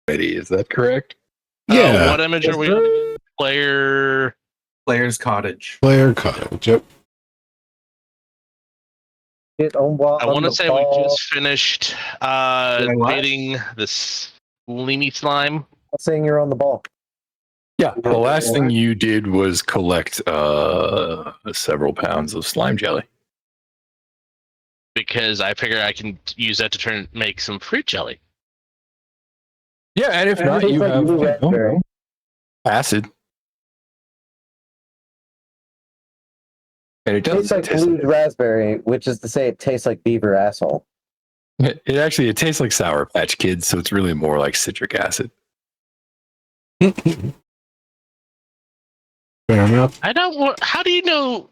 already. Is that correct? Yeah. What image are we on? Player's Cottage. Player Cottage. Yep. I I want to say we just finished what? dating this Leamy slime. saying you're on the ball. Yeah. The last thing you did was collect several pounds of slime jelly. Because I figure I can use that to make some fruit jelly. Yeah, and if not, you have acid. And it tastes doesn't like blue raspberry, which is to say it tastes like beaver asshole. It tastes like Sour Patch Kids, so it's really more like citric acid. Fair enough. I don't want. How do you know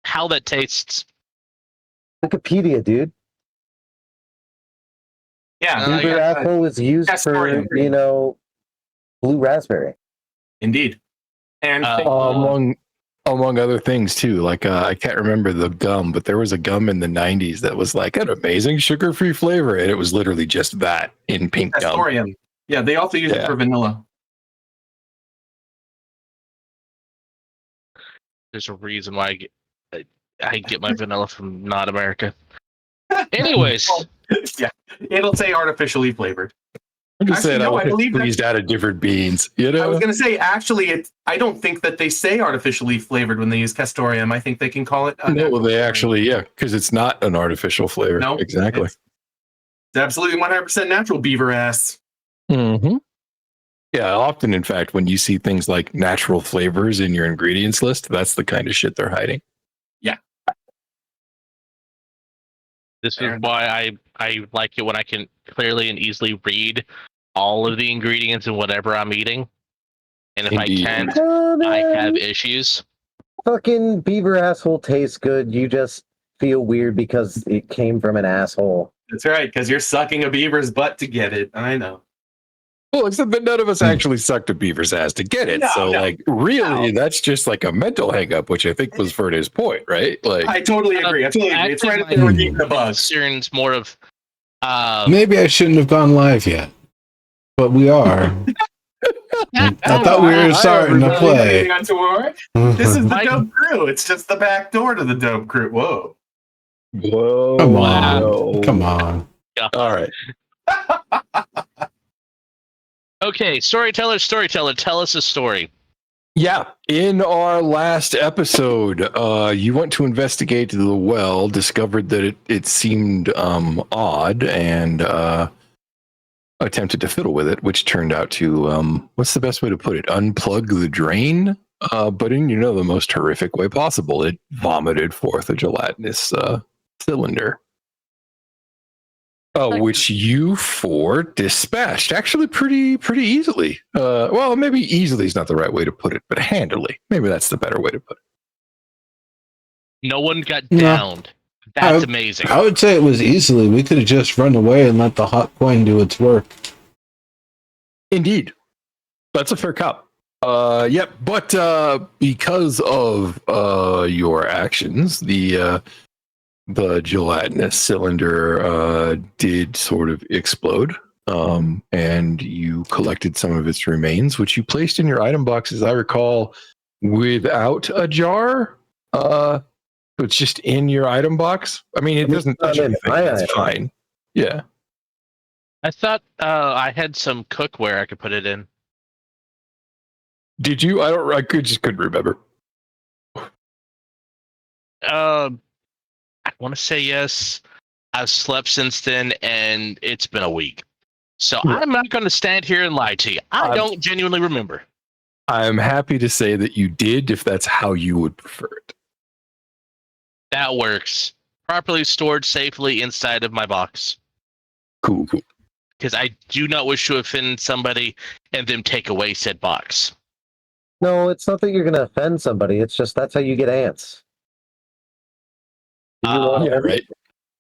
how that tastes? Wikipedia, dude. Yeah, beaver asshole is used for blue raspberry. Indeed, and among other things too. Like I can't remember the gum, but there was a gum in the '90s that was like an amazing sugar-free flavor, and it was literally just that in pink gum. Yeah, they also use it for vanilla. There's a reason why I get my vanilla from not America. Anyways, yeah, it'll say artificially flavored. I'm just saying, I believe squeezed out of different beans. You know, I was going to say, actually, I don't think that they say artificially flavored when they use castoreum. I think they can call it. No, well, they actually, because it's not an artificial flavor. No, exactly. It's absolutely 100% natural beaver ass. Mm-hmm. Yeah, often, in fact, when you see things like natural flavors in your ingredients list, that's the kind of shit they're hiding. Yeah. This is why I like it when I can clearly and easily read all of the ingredients in whatever I'm eating. And if Indeed. I can't, I have issues. Fucking beaver asshole tastes good. You just feel weird because it came from an asshole. That's right, because you're sucking a beaver's butt to get it. I know. Well, except that none of us actually sucked a beaver's ass to get it. Really, that's just like a mental hang-up, which I think was Ferdy's point, right? Like, I totally agree. It's right there with the buzz. Concerns more of. Maybe I shouldn't have gone live yet, but we are. I thought we were starting to play. This is the dope crew. It's just the back door to the dope crew. Whoa. Come on. Come on. All right. Okay, storyteller, tell us a story. Yeah, in our last episode, you went to investigate the well, discovered that it seemed odd, and attempted to fiddle with it, which turned out to, what's the best way to put it? Unplug the drain, but in, the most horrific way possible. It vomited forth a gelatinous cylinder. Which you four dispatched actually pretty easily. Well, maybe easily is not the right way to put it, but handily. Maybe that's the better way to put it. No one got downed. That's amazing. I would say it was easily. We could have just run away and let the hot coin do its work. Indeed. That's a fair cop. Yep, but because of your actions, the gelatinous cylinder did sort of explode, and you collected some of its remains, which you placed in your item box, as I recall, without a jar. So it's just in your item box. I mean, it doesn't touch anything. That's fine. Yeah. I thought I had some cookware I could put it in. Did you? I just couldn't remember. I want to say yes. I've slept since then, and it's been a week. So I'm not going to stand here and lie to you. I don't genuinely remember. I'm happy to say that you did, if that's how you would prefer it. That works. Properly stored safely inside of my box. Cool. Because I do not wish to offend somebody and them take away said box. No, it's not that you're going to offend somebody. It's just that's how you get ants. Right.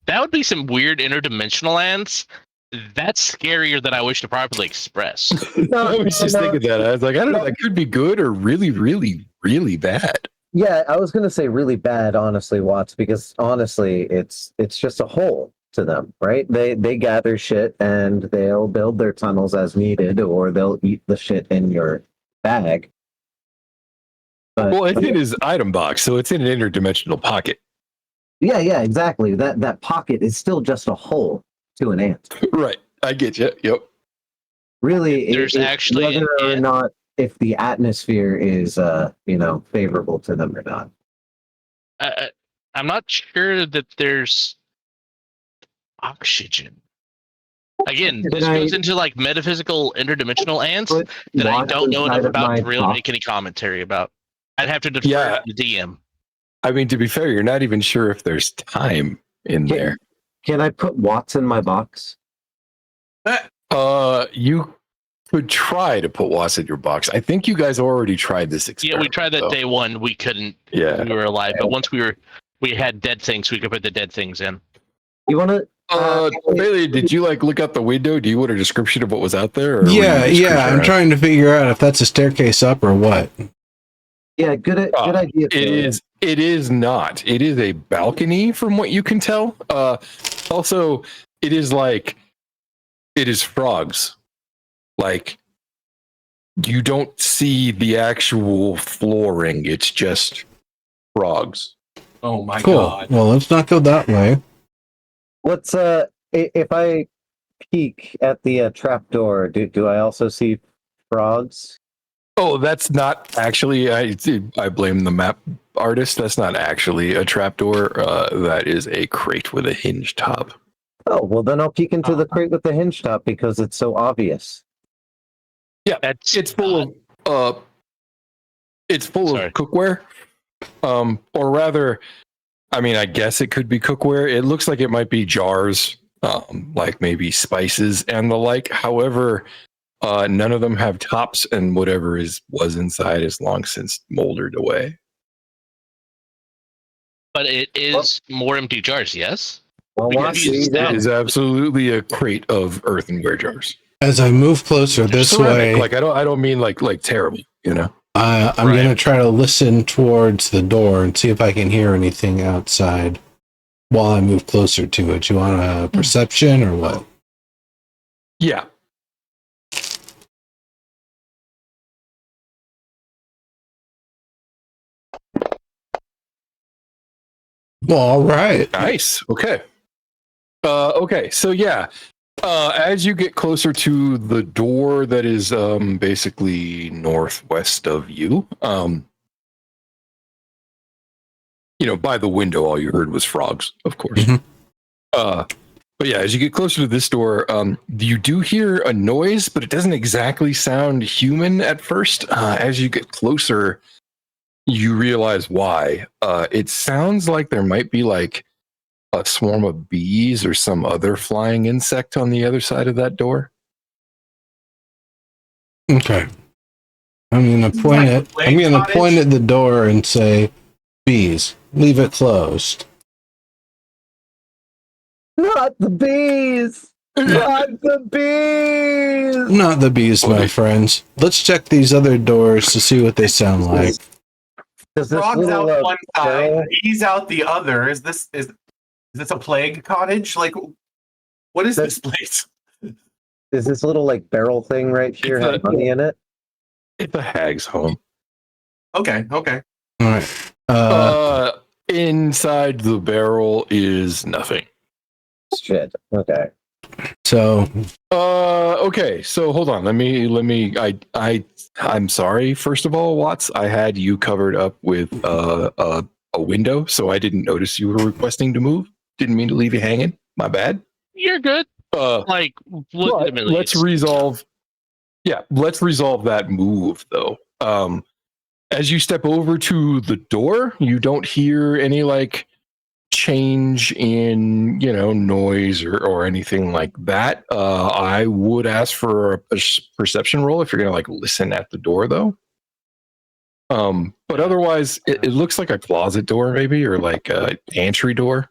That would be some weird interdimensional ants. That's scarier than I wish to properly express. I was just thinking that. I was like, I don't know, that could be good or really, really, really bad. Yeah, I was going to say really bad, honestly, Watts, because honestly, it's just a hole. to them, right? They gather shit and they'll build their tunnels as needed, or they'll eat the shit in your bag. But, Well, it's in his item box, so it's in an interdimensional pocket. yeah, exactly. That pocket is still just a hole to an ant. Right. I get you. Yep. Really, There's actually whether an or ant. not if the atmosphere is favorable to them or not. I'm not sure that there's oxygen. Again, Did this I goes into like metaphysical interdimensional ants put that I Watts don't know enough inside of about my to really box? make any commentary about. I'd have to defer Yeah. to the DM. I mean, to be fair, you're not even sure if there's time in there. Can I put Watts in my box? You could try to put Watts in your box. I think you guys already tried this Yeah, experiment. we tried that though. day one. We couldn't. Yeah. We were alive, but once we had dead things, we could put the dead things in. You want to? Bailey, did you like look out the window? Do you want a description of what was out there? Or were you Yeah, just yeah. creeping I'm around? trying to figure out if that's a staircase up or what. Yeah, good idea. It is not. It is a balcony, from what you can tell. Also, it is frogs. Like, you don't see the actual flooring. It's just frogs. Oh my Cool. god. Well, let's not go that way. What's if I peek at the trapdoor, do I also see frogs? Oh, that's not actually. I blame the map artist. That's not actually a trapdoor. That is a crate with a hinge top. Oh, well then I'll peek into the crate with the hinge top because it's so obvious. Yeah, That's it's full of cookware. Or rather, I mean, I guess it could be cookware. It looks like it might be jars, like maybe spices and the like. However, none of them have tops, and whatever was inside is long since moldered away. But it is more empty jars. Yes. Well, Because Watts, you you used go. It is absolutely a crate of earthenware jars. As I move closer this Ceramic, way, like I don't mean like terrible, you know. I'm Right. going to try to listen towards the door and see if I can hear anything outside while I move closer to it. You want a perception or what? Yeah. Well, all right. Nice. Okay. Okay. So yeah, as you get closer to the door that is basically northwest of you, by the window, all you heard was frogs, of course. Mhm. But yeah, as you get closer to this door, you do hear a noise, but it doesn't exactly sound human at first. As you get closer, you realize why. It sounds like there might be like a swarm of bees or some other flying insect on the other side of that door. Okay. I'm going to point like it. a I'm going to cottage? point at the door and say, "Bees, leave it closed." Not the bees! Not the bees! Not the bees, my Okay. friends. Let's check these other doors to see what they sound like. Does this Frogs little, out one side, barrel- bees out the other. Is this a plague cottage? Like, what is this place? is this little like barrel thing right here It's a- have honey in it? It's a hag's home. Okay. All right. Inside the barrel is nothing. Shit. Okay. So Okay, so hold on. I'm sorry. First of all, Watts, I had you covered up with a window, so I didn't notice you were requesting to move. Didn't mean to leave you hanging. My bad. You're good. Like But legitimately. let's it's- resolve. Yeah, let's resolve that move though. As you step over to the door, you don't hear any like change in noise or anything like that. I would ask for a perception roll if you're gonna like listen at the door though. But otherwise, it looks like a closet door maybe, or like a pantry door.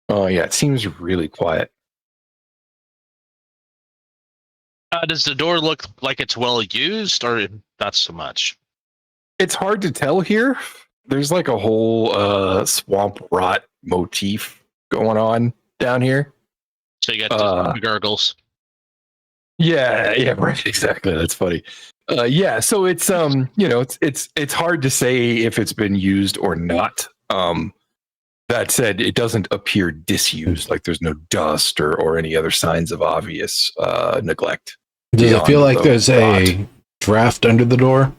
Oh yeah, it seems really quiet. Does the door look like it's well used, or not so much? It's hard to tell here. There's like a whole swamp rot motif going on down here. So you got the gurgles. Yeah, right, exactly. That's funny. Yeah, so it's it's hard to say if it's been used or not. That said, it doesn't appear disused, like there's no dust or any other signs of obvious neglect. Does it feel like there's rot. a draft under the door?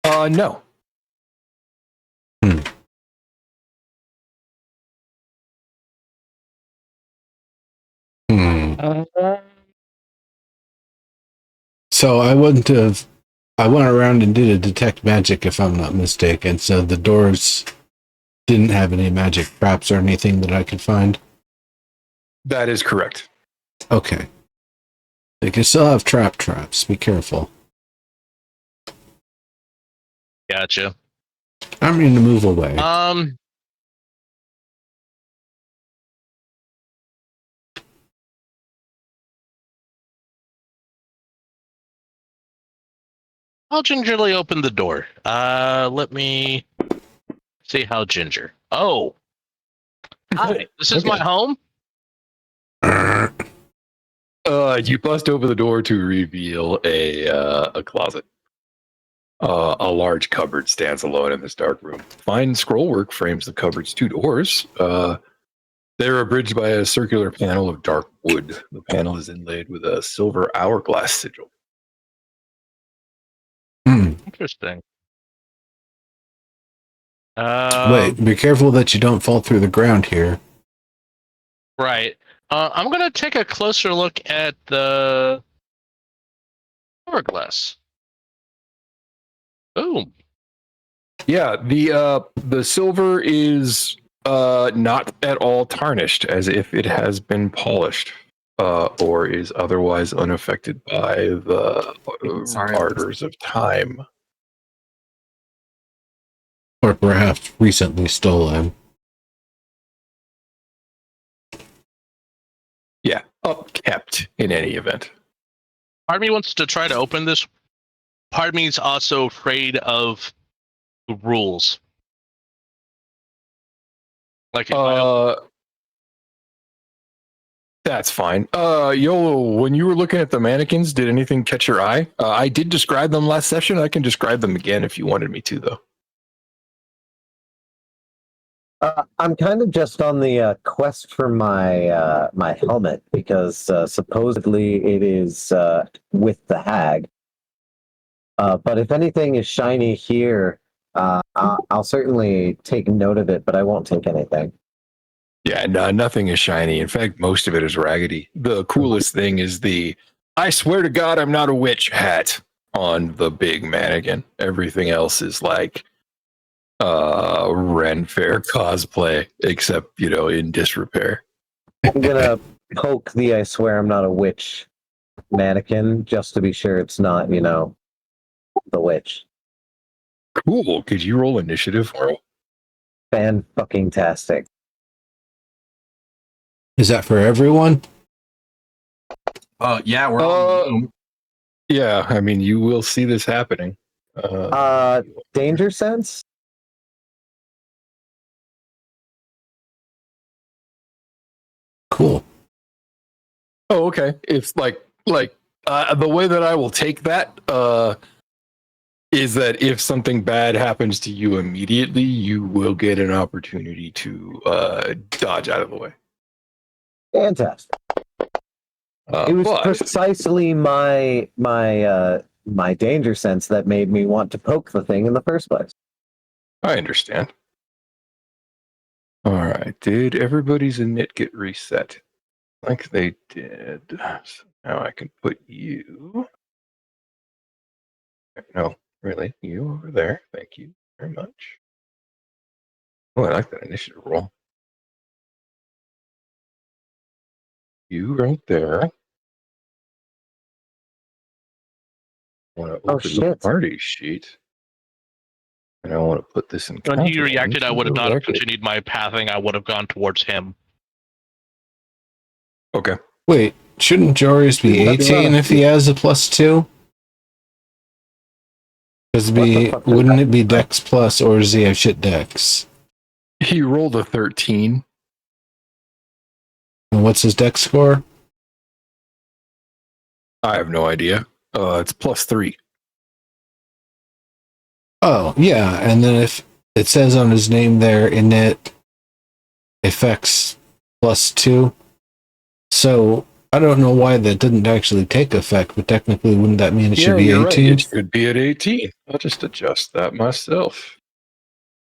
No. So I went around and did a detect magic, if I'm not mistaken. So the doors didn't have any magic traps or anything that I could find. That is correct. Okay. They can still have traps. Be careful. Gotcha. I'm going to move away. I'll gingerly open the door. Let me see how ginger. Oh, hi. This is my home. You bust open the door to reveal a closet. A large cupboard stands alone in this dark room. Fine scrollwork frames the cupboard's two doors. They're abridged by a circular panel of dark wood. The panel is inlaid with a silver hourglass sigil. Interesting. Wait, be careful that you don't fall through the ground here. Right. I'm going to take a closer look at the hourglass. Boom. Yeah, the silver is not at all tarnished, as if it has been polished, or is otherwise unaffected by the ardors of time. Or perhaps recently stolen. Yeah, upkept in any event. Part of me wants to try to open this. Part of me is also afraid of the rules. Like, that's fine. Yolo, when you were looking at the mannequins, did anything catch your eye? I did describe them last session. I can describe them again if you wanted me to, though. I'm kind of just on the quest for my my helmet because supposedly it is with the hag. But if anything is shiny here, I'll certainly take note of it, but I won't take anything. Yeah, no, nothing is shiny. In fact, most of it is raggedy. The coolest thing is the "I swear to God, I'm not a witch" hat on the big mannequin. Everything else is like Ren Fair cosplay, except in disrepair. I'm gonna poke the "I swear I'm not a witch" mannequin just to be sure it's not, the witch. Cool. Could you roll initiative for me? Fan-fucking-tastic. Is that for everyone? Yeah, we're all in the room. Yeah, I mean, you will see this happening. Danger sense? Cool. Oh, okay. It's like the way that I will take that is that if something bad happens to you immediately, you will get an opportunity to dodge out of the way. Fantastic. It was precisely my danger sense that made me want to poke the thing in the first place. I understand. All right. Did everybody's init get reset? Like they did. So now I can put you. No, really, you over there. Thank you very much. Oh, I like that initiative roll. You right there. I want to open the party sheet. And I want to put this in. When he reacted, I would have not continued my pathing. I would have gone towards him. Okay. Wait, shouldn't Joris be 18 if he has a +2? Wouldn't it be Dex plus, or does he have shit Dex? He rolled a 13. And what's his dex score? I have no idea. It's +3. Oh, yeah. And then if it says on his name there, innate effects +2. So I don't know why that didn't actually take effect, but technically, wouldn't that mean it should be 18? Right. It should be at 18. I'll just adjust that myself.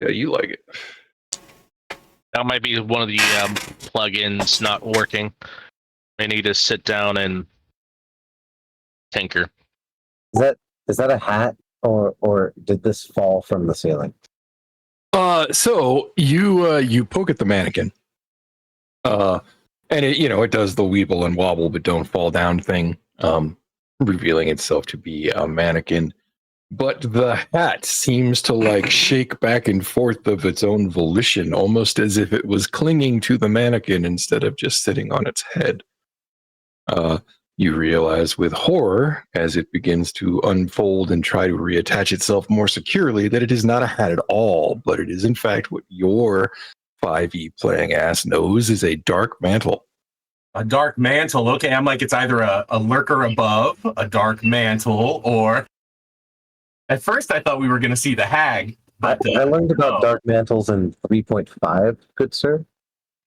Yeah, you like it. That might be one of the plugins not working. I need to sit down and tinker. Is that a hat or did this fall from the ceiling? So you poke at the mannequin, and it does the weeble and wobble but don't fall down thing, revealing itself to be a mannequin. But the hat seems to like shake back and forth of its own volition, almost as if it was clinging to the mannequin instead of just sitting on its head. You realize with horror, as it begins to unfold and try to reattach itself more securely, that it is not a hat at all, but it is in fact what your 5e playing ass knows is a dark mantle. A dark mantle. Okay, I'm like, it's either a lurker above, a dark mantle, or... At first, I thought we were going to see the hag. But, I learned about dark mantles in 3.5, good sir.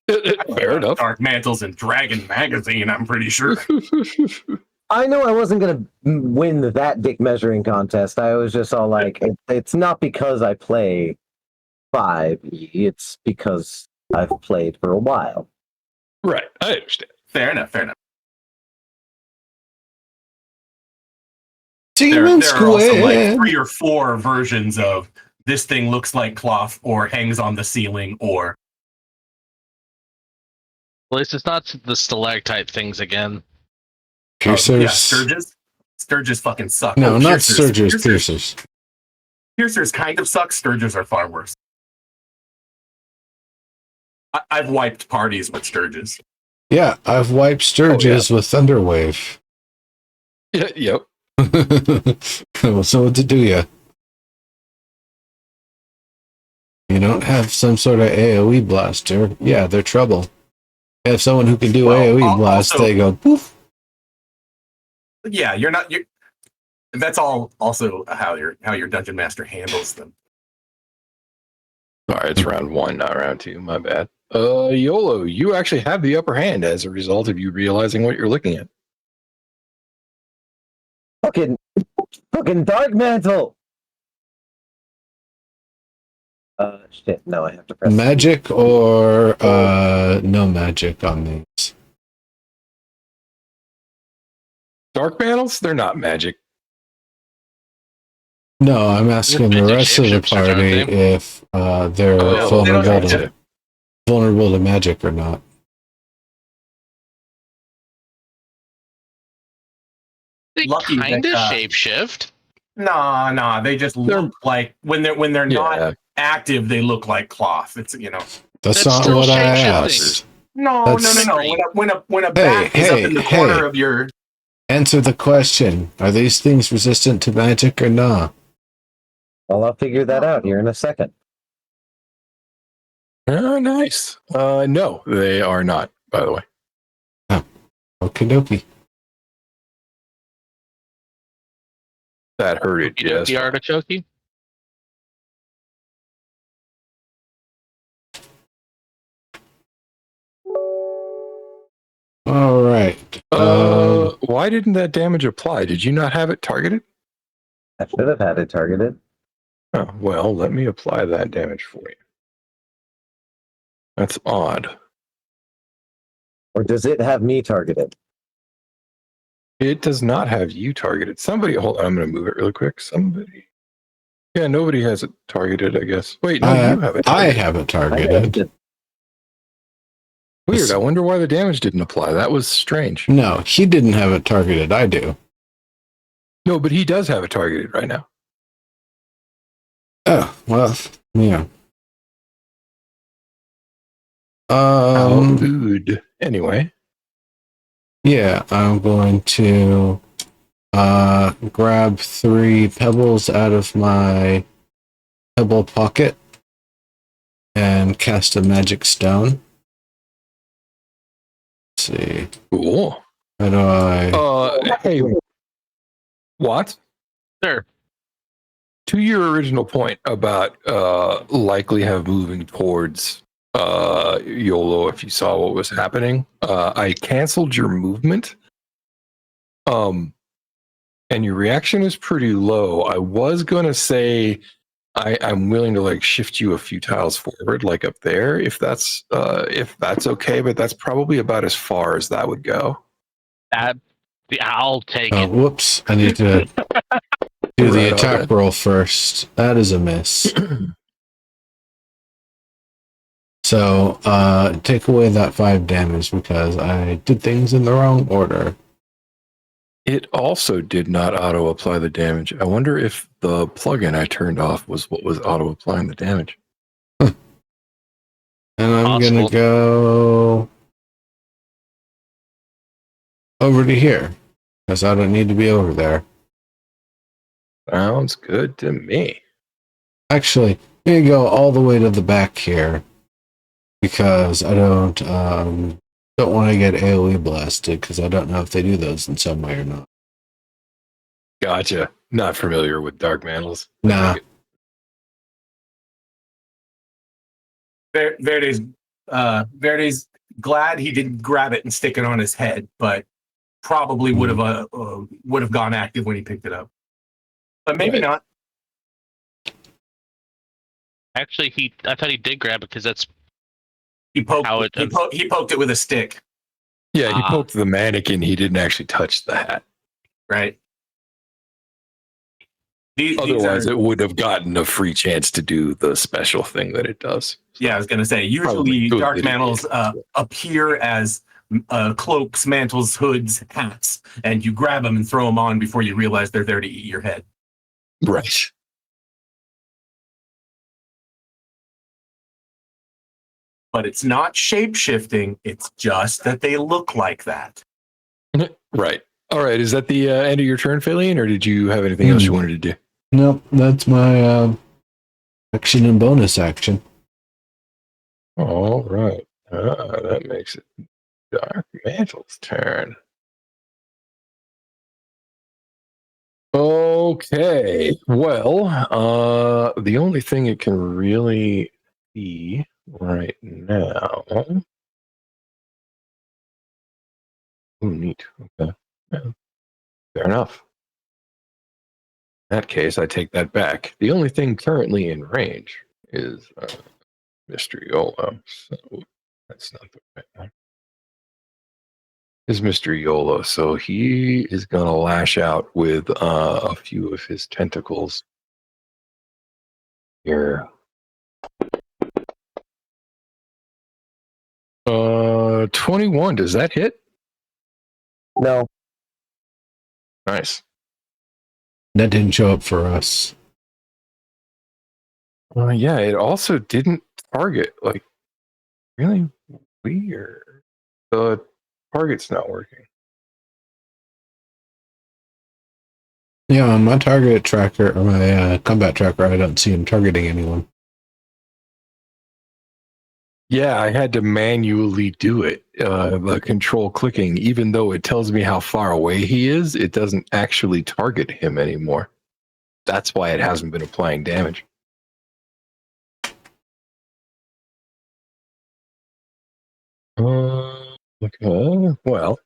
Fair enough. Dark mantles in Dragon Magazine, I'm pretty sure. I know I wasn't going to win that dick measuring contest. I was just all like, it's not because I play 5e, it's because I've played for a while. Right, I understand. Fair enough. Demon There are also like Squid! 3 or 4 versions of this thing looks like cloth or hangs on the ceiling or... At least it's not the stalactite things again. Piercers? Yeah, Sturges. Sturges fucking suck. No, not Piercers. Sturges, Piercers. Piercers kind of suck. Sturges are far worse. I've wiped parties with Sturges. Yeah, I've wiped Sturges with Thunderwave. Yeah, yep. So what to do ya? You don't have some sort of AoE blaster. Yeah, they're trouble. You have someone who can do AoE blast, also, they go poof. Yeah, you're not. That's all. Also, how your dungeon master handles them. Sorry, it's round 1, not round 2. My bad. YOLO, you actually have the upper hand as a result of you realizing what you're looking at. Fucking dark mantle. Shit. No, I have to press Magic or no magic on these? Dark panels? They're not magic. No, I'm asking the rest of the party if they're vulnerable to magic or not. They Lucky kind of that, shapeshift. Nah. They just look like when they're not active, they look like cloth. It's That's not what I asked. No. When a back is up in the corner of your... Answer the question. Are these things resistant to magic or not? Well, I'll figure that out here in a second. Oh, nice. No, they are not, by the way. Okie dokie. That hurted, yes. The artichoke. All right. Why didn't that damage apply? Did you not have it targeted? I should have had it targeted. Oh, well, let me apply that damage for you. That's odd. Or does it have me targeted? It does not have you targeted. Somebody, hold on, I'm going to move it really quick. Somebody. Yeah, nobody has it targeted, I guess. Wait, no, you have it targeted. I have it targeted. Weird, I wonder why the damage didn't apply. That was strange. No, he didn't have it targeted. I do. No, but he does have it targeted right now. Oh, well, yeah. Dude. Anyway. Yeah, I'm going to grab 3 pebbles out of my pebble pocket and cast a magic stone. Let's see. Cool. How do I? Hey, what? Sure. To your original point about likely have moving towards YOLO if you saw what was happening, I canceled your movement. And your reaction is pretty low. I was gonna say I'm willing to like shift you a few tiles forward, like up there, if that's okay, but that's probably about as far as that would go. I'll take Oh, it. whoops! I need to do the Right on attack then. roll first. That is a miss. So, take away that 5 damage because I did things in the wrong order. It also did not auto apply the damage. I wonder if the plugin I turned off was what was auto applying the damage. And I'm Possible. gonna go over to here because I don't need to be over there. Sounds good to me. Actually, I'm gonna go all the way to the back here because I don't want to get AoE blasted because I don't know if they do those in some way or not. Gotcha. Not familiar with dark mantles. Nah. Verde's glad he didn't grab it and stick it on his head, but probably would have gone active when he picked it up. But maybe Right. not. Actually, I thought he did grab it because that's He poked. how it. He poked it with a stick, Yeah, he poked the mannequin. He didn't actually touch the hat. right? Otherwise, it would have gotten a free chance to do the special thing that it does. Yeah, I was going to say, Probably usually good dark that it mantles did. appear as cloaks, mantles, hoods, hats, and you grab them and throw them on before you realize they're there to eat your head. Right. But it's not shape-shifting, it's just that they look like that. Right. All right. Is that the end of your turn, Philian, or did you have anything else you wanted to do? Nope, that's my action and bonus action. All right. That makes it Dark Mantle's turn. Okay. Well, the only thing it can really see right now. Oh, neat. Okay. Yeah, fair enough. In that case, I take that back. The only thing currently in range is Mr. YOLO. So that's not the right one. Is Mr. YOLO. So he is going to lash out with a few of his tentacles here. 21. Does that hit? No. Nice. That didn't show up for us. Yeah, it also didn't target. Like, really weird. The target's not working. Yeah, on my target tracker, or my combat tracker, I don't see him targeting anyone. Yeah, I had to manually do it. The control clicking, even though it tells me how far away he is, it doesn't actually target him anymore. That's why it hasn't been applying damage. Okay. Well,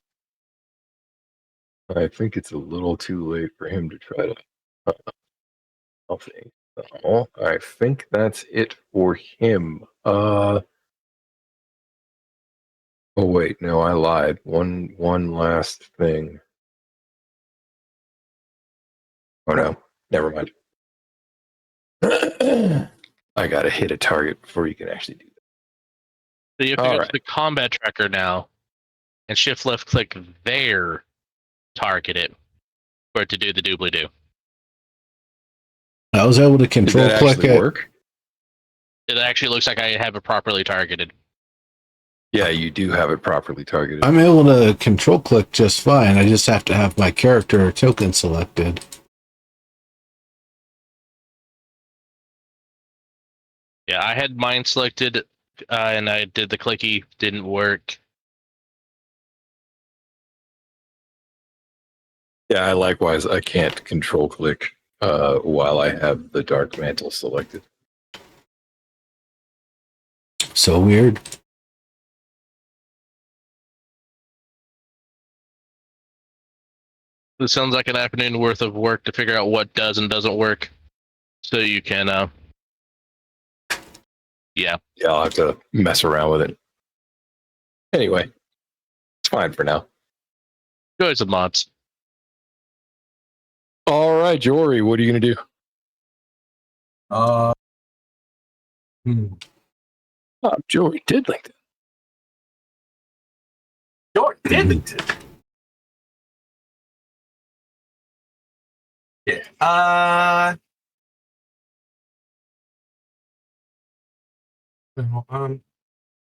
I think it's a little too late for him to try to. I'll think. So I think that's it for him. Oh wait, no, I lied. One last thing. Oh no, never mind. I gotta hit a target before you can actually do that. So you have to All go right. to the combat tracker now and shift left click there, target it for it to do the doobly doo. I was able to Did control that click actually it. work? It actually looks like I have it properly targeted. Yeah, you do have it properly targeted. I'm able to control click just fine. I just have to have my character token selected. Yeah, I had mine selected, and I did the clicky. Didn't work. Yeah, I likewise. I can't control click while I have the dark mantle selected. So weird. This sounds like an afternoon worth of work to figure out what does and doesn't work, so you can. Yeah. Yeah, I'll have to mess around with it. Anyway, it's fine for now. Enjoy some mods. All right, Jory, what are you gonna do? Uh, Oh, Jory did like that. George didn't. Yeah. I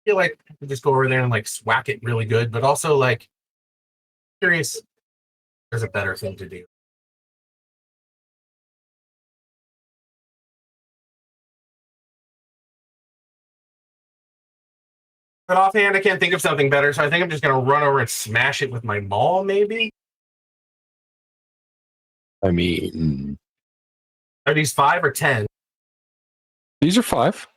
feel like I could just go over there and like swack it really good, but also like curious. There's a better thing to do. But offhand, I can't think of something better, so I think I'm just gonna run over and smash it with my maul, maybe. I mean, Are these 5 or 10? these are 5.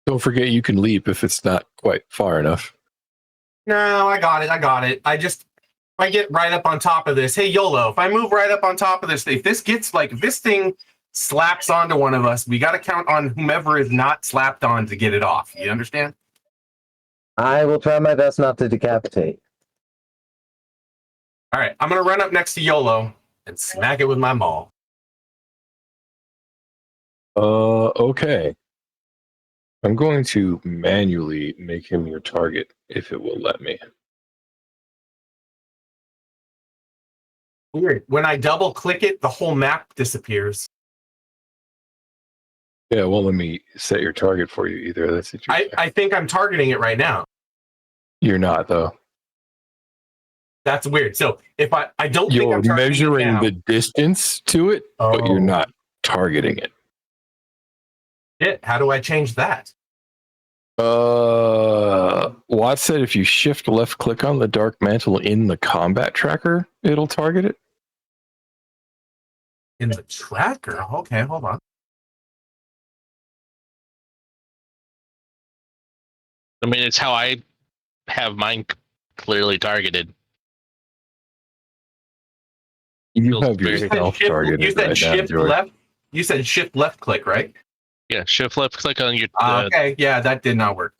Don't forget you can leap if it's not quite far enough. No, I got it. If I get right up on top of this, hey YOLO, if I move right up on top of this, if this gets like, if this thing slaps onto one of us, we got to count on whomever is not slapped on to get it off. You understand? I will try my best not to decapitate. All right, I'm going to run up next to YOLO and smack it with my maul. Okay. I'm going to manually make him your target if it will let me. Weird. When I double click it, the whole map disappears. Yeah, well, let me set your target for you either. That's it. I think I'm targeting it right now. You're not, though. That's weird. So if I don't think You're I'm targeting measuring it now, the distance to it, but you're not targeting it. How do I change that? Watt said if you shift left click on the dark mantle in the combat tracker, it'll target it. In the tracker? Okay, hold on. I mean, it's how I have mine clearly targeted. You Feels have very- yourself targeted. You said right now, shift George. left. You said shift left click, right? Yeah, shift left click on your. Okay, yeah, that did not work.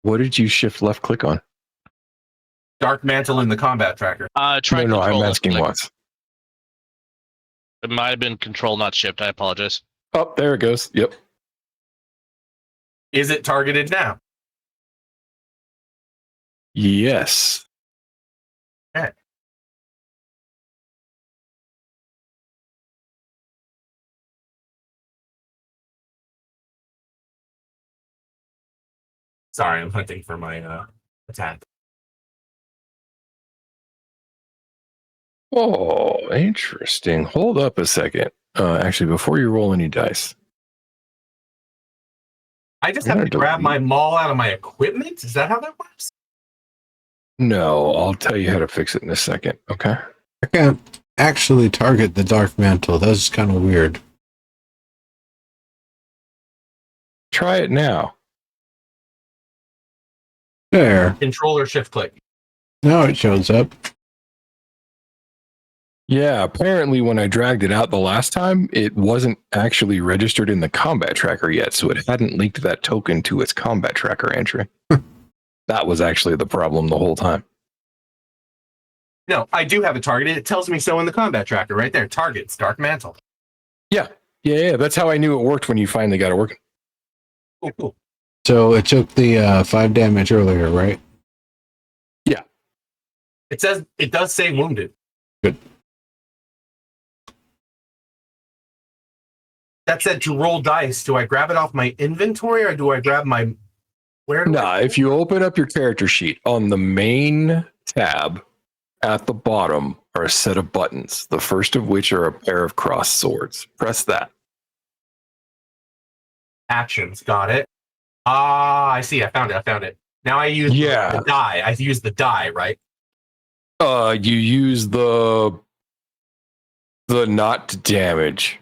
What did you shift left click on? Dark mantle in the combat tracker. Try No, control I'm left asking click. Watts. It might have been control, not shift. I apologize. Oh, there it goes. Yep. Is it targeted now? Yes. Okay. Sorry, I'm hunting for my attack. Oh, interesting. Hold up a second. Actually, before you roll any dice, I just I'm have to gonna grab delete- my maul out of my equipment? Is that how that works? no, I'll tell you how to fix it in a second. Okay. I can't actually target the dark mantle. That's kind of weird. Try it now. There. Controller shift click. Now it shows up. Yeah, apparently when I dragged it out the last time, it wasn't actually registered in the combat tracker yet, so it hadn't linked that token to its combat tracker entry. That was actually the problem the whole time. No, I do have it targeted. It tells me so in the combat tracker right there. Targets, dark mantle. Yeah, that's how I knew it worked when you finally got it working. Oh, cool. So it took the 5 damage earlier, right? It says it does say wounded. Good. That said to roll dice. Do I grab it off my inventory or do I grab my where? Nah, if you open up your character sheet on the main tab at the bottom are a set of buttons, the first of which are a pair of crossed swords. Press that. Actions. Got it. Ah, I see. I found it. Now I use the die. I use the die, right? You use the not to damage.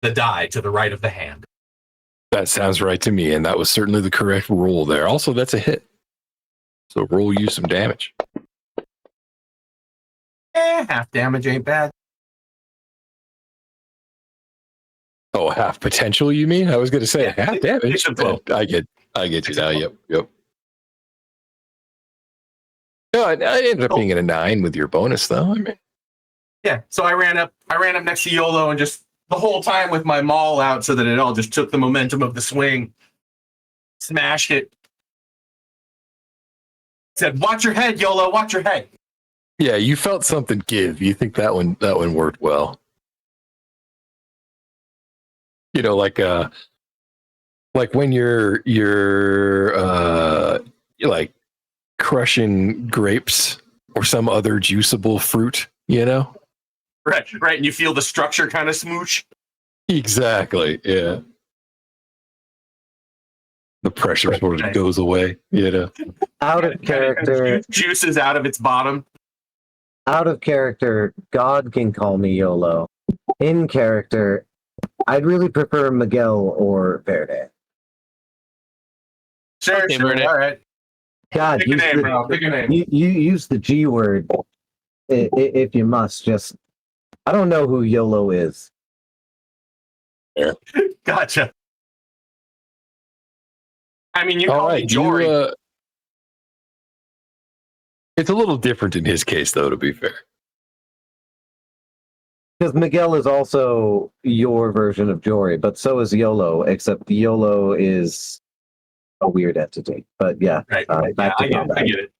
The die to the right of the hand. That sounds right to me, and that was certainly the correct roll there. Also, that's a hit. So roll you some damage. Half damage ain't bad. Oh, half potential, you mean? I was going to say half damage. Oh, I get you now. Yep. No, I ended up being at a 9 with your bonus, though. I mean, yeah. So I ran up next to YOLO and just the whole time with my maul out, so that it all just took the momentum of the swing, smashed it. Said, "Watch your head, YOLO. Watch your head." yeah, you felt something give. You think that one worked well. You know, like when you're like crushing grapes or some other juiceable fruit, you know? Right. And you feel the structure kind of smooch. Exactly. Yeah. The pressure sort of goes away, you know. Out of character. Juices out of its bottom. Out of character, God can call me YOLO. In character, I'd really prefer Miguel or Verde. Sure. Verde. All right. God, Pick a name, bro. Pick a name. You use the G word if you must. Just, I don't know who YOLO is. Gotcha. I mean, you call me Jory. It's a little different in his case, though, to be fair. Because Miguel is also your version of Jory, but so is YOLO, except YOLO is a weird entity. But yeah, Right. Back to combat. I get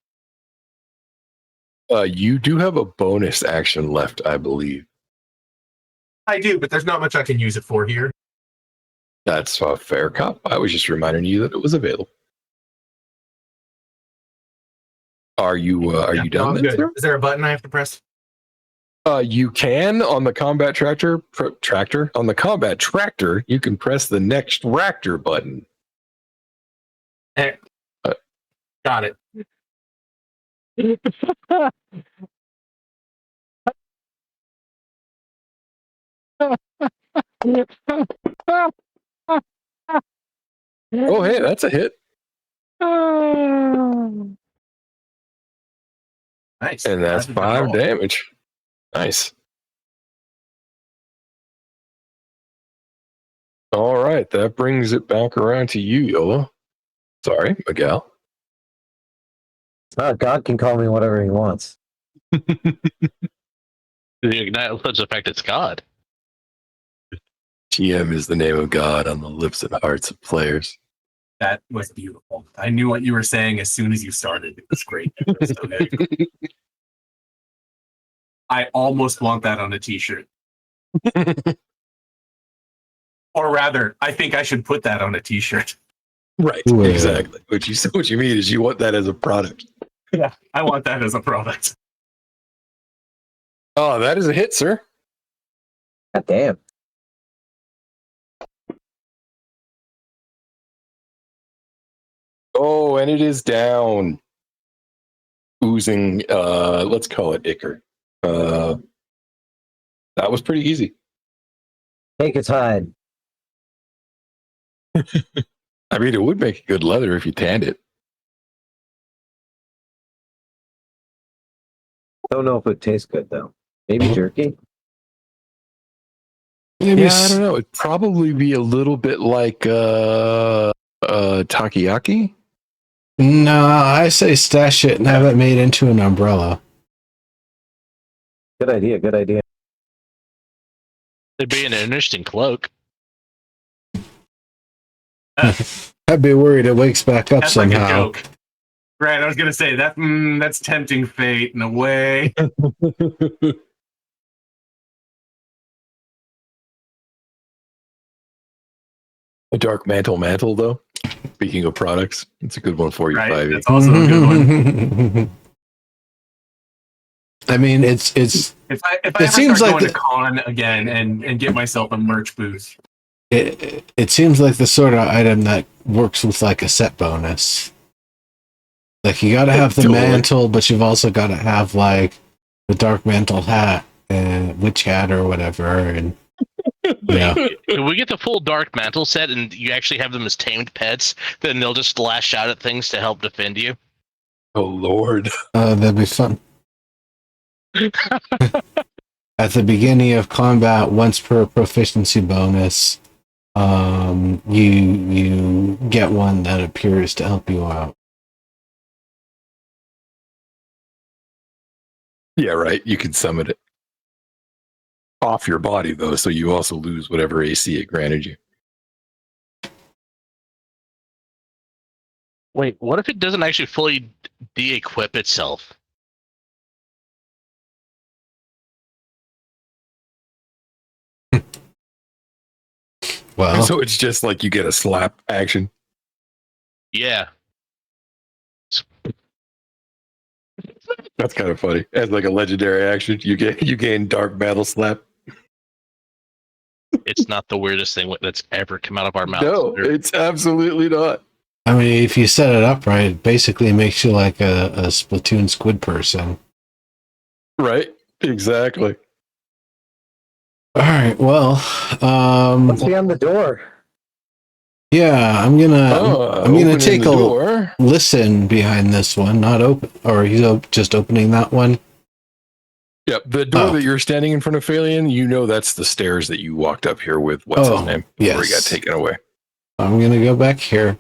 it. You do have a bonus action left, I believe. I do, but there's not much I can use it for here. That's a fair cop. I was just reminding you that it was available. Are you done? I'm good. Is there a button I have to press? You can on the combat tractor. On the combat tractor, you can press the next tractor button. Got it. Oh, hey, that's a hit. Nice. And that's 5 roll. damage. Nice. All right, that brings it back around to you, YOLO. Sorry, Miguel. God can call me whatever he wants. The ignite lets affect its god. TM is the name of God on the lips and hearts of players. That was beautiful. I knew what you were saying as soon as you started. It was great. It was so good. I almost want that on a t-shirt. Or rather, I think I should put that on a t-shirt. Right, Ooh, exactly. What you mean is you want that as a product. Yeah, I want that as a product. Oh, that is a hit, sir. God damn. Oh, and it is down. Oozing, let's call it ichor. That was pretty easy. Take its hide. I mean, it would make good leather if you tanned it. Don't know if it tastes good though. Maybe jerky. Maybe Yeah, I don't know. It'd probably be a little bit like takoyaki. No, I say stash it and have it made into an umbrella. Good idea. Good idea. It'd be an interesting cloak. I'd be worried it wakes back up That's like a somehow. joke. Right, I was gonna say that. That's tempting fate in a way. A dark mantle, though. Speaking of products, it's a good one for you, Right. Fivey. That's also a good one. I mean, it's If I It ever seems start like going to con again and get myself a merch booth. it seems like the sort of item that works with like a set bonus. Like you got to have the Totally. mantle, but you've also got to have like the dark mantle hat and witch hat or whatever, and yeah. If we get the full dark mantle set and you actually have them as tamed pets, then they'll just lash out at things to help defend you. Oh Lord! That'd be fun. At the beginning of combat, once per proficiency bonus, you get one that appears to help you out. Yeah, right. You can summon it off your body though, so you also lose whatever AC it granted you. Wait, what if it doesn't actually fully de-equip itself? Well, So it's just like you get a slap action. Yeah. That's kind of funny. As like a legendary action, you gain dark battle slap. It's not the weirdest thing that's ever come out of our mouths. No, it's absolutely not. I mean, if you set it up right, it basically makes you like a Splatoon squid person. Right? Exactly. All right. Well, What's behind the door? yeah, I'm gonna take a door. listen behind this one, not open, or he's just opening that one. Yep, the door Oh. that you're standing in front of, Phalian, you know that's the stairs that you walked up here with. What's his name? Before he got yes. taken away. I'm gonna go back here.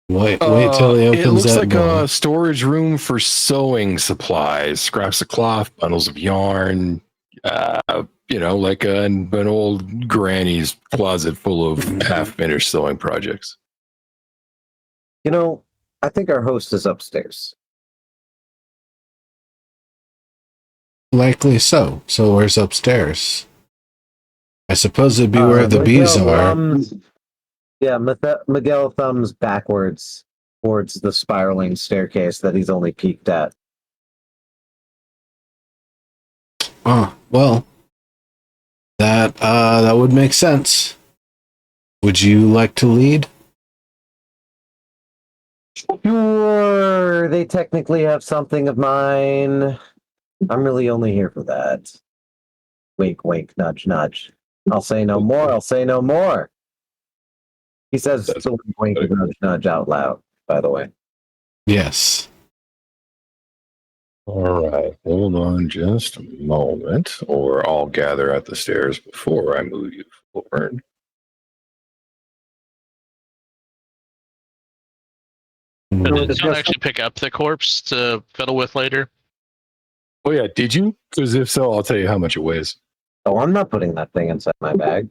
Wait till he opens it looks that like door. a storage room for sewing supplies, scraps of cloth, bundles of yarn. Like an old granny's closet full of half-finished sewing projects. You know, I think our host is upstairs. Likely so. So where's upstairs? I suppose it'd be where the bees are. Miguel thumbs backwards towards the spiraling staircase that he's only peeked at. Oh, well, that would make sense. Would you like to lead? Sure, they technically have something of mine. I'm really only here for that. Wink, wink, nudge, nudge. I'll say no more. I'll say no more. He says That's the wink, wink, nudge, nudge out loud, by the way. Yes. All right, hold on just a moment, or I'll gather at the stairs before I move you forward. But did John actually pick up the corpse to fiddle with later? Oh yeah, did you? Because if so, I'll tell you how much it weighs. Oh, I'm not putting that thing inside my bag.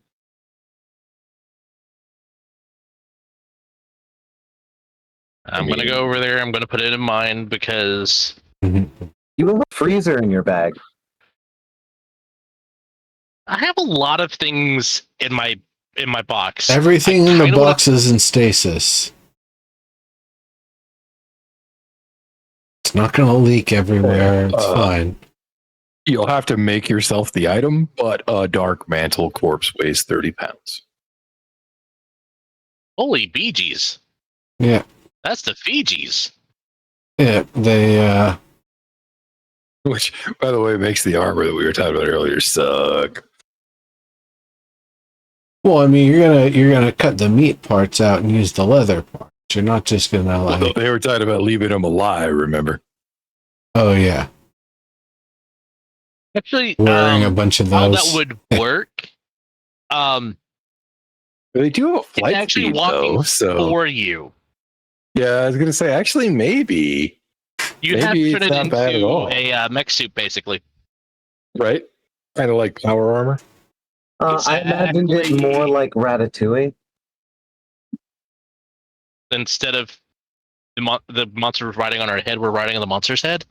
I'm going to go over there. I'm going to put it in mine because Mhm. You have a freezer in your bag. I have a lot of things in my box. Everything I in the kinda wanna- box is in stasis. It's not going to leak everywhere. It's fine. You'll have to make yourself the item, but a dark mantle corpse weighs 30 pounds. Holy Bee Gees. Yeah. That's the Fijis. Yeah. They, Which, by the way, makes the armor that we were talking about earlier suck. well, I mean, you're gonna cut the meat parts out and use the leather parts. You're not just gonna like. Although they were talking about leaving them alive, remember? Oh yeah, Actually, wearing a bunch of how those. that would work. They do have a It's flight actually speed, walking though, so for you. yeah, I was gonna say actually maybe You have to Maybe turn it's it not bad at into all. a mech suit, basically. right, kind of like power armor. I imagined it Exactly. more like Ratatouille. Instead of the monster riding on our head, we're riding on the monster's head.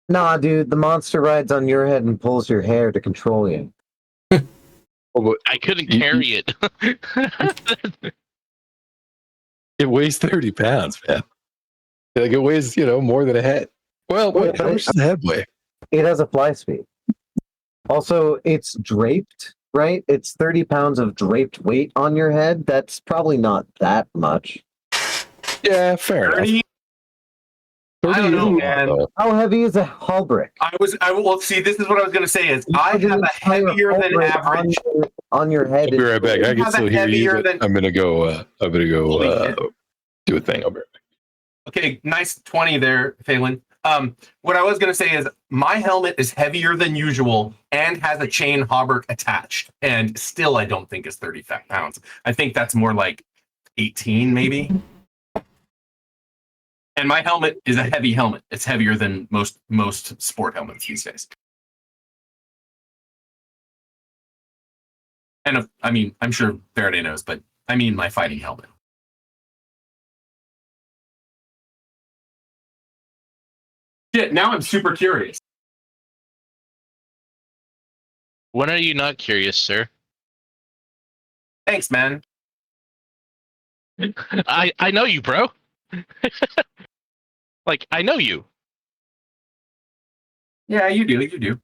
Nah, dude, the monster rides on your head and pulls your hair to control you. Oh, but I couldn't You- carry it. it weighs 30 pounds, man. Like it weighs, more than a head. Well, Well, wait, how much does the head weigh? It has a fly speed. Also, it's draped, right? It's 30 pounds of draped weight on your head. That's probably not that much. Yeah, fair enough. 30? 30 I don't is know, a lot, man. though. How heavy is a halbrick? Well, see, this is what I was going to say is I Imagine have an a entire heavier than halbrick average. on your head. I'll be right back. I can have a still hear you, heavier but than- I'm gonna go. Holy shit. Do a thing. I'll be right back. Okay, nice 20 there, Phelan. What I was going to say is my helmet is heavier than usual and has a chain hauberk attached. And still, I don't think it's 30 pounds. I think that's more like 18, maybe. And my helmet is a heavy helmet. It's heavier than most sport helmets these days. And I'm sure Faraday knows, but I mean my fighting helmet. Shit, now I'm super curious. When are you not curious, sir? Thanks, man. I know you, bro. Like, I know you. Yeah, you do. You do.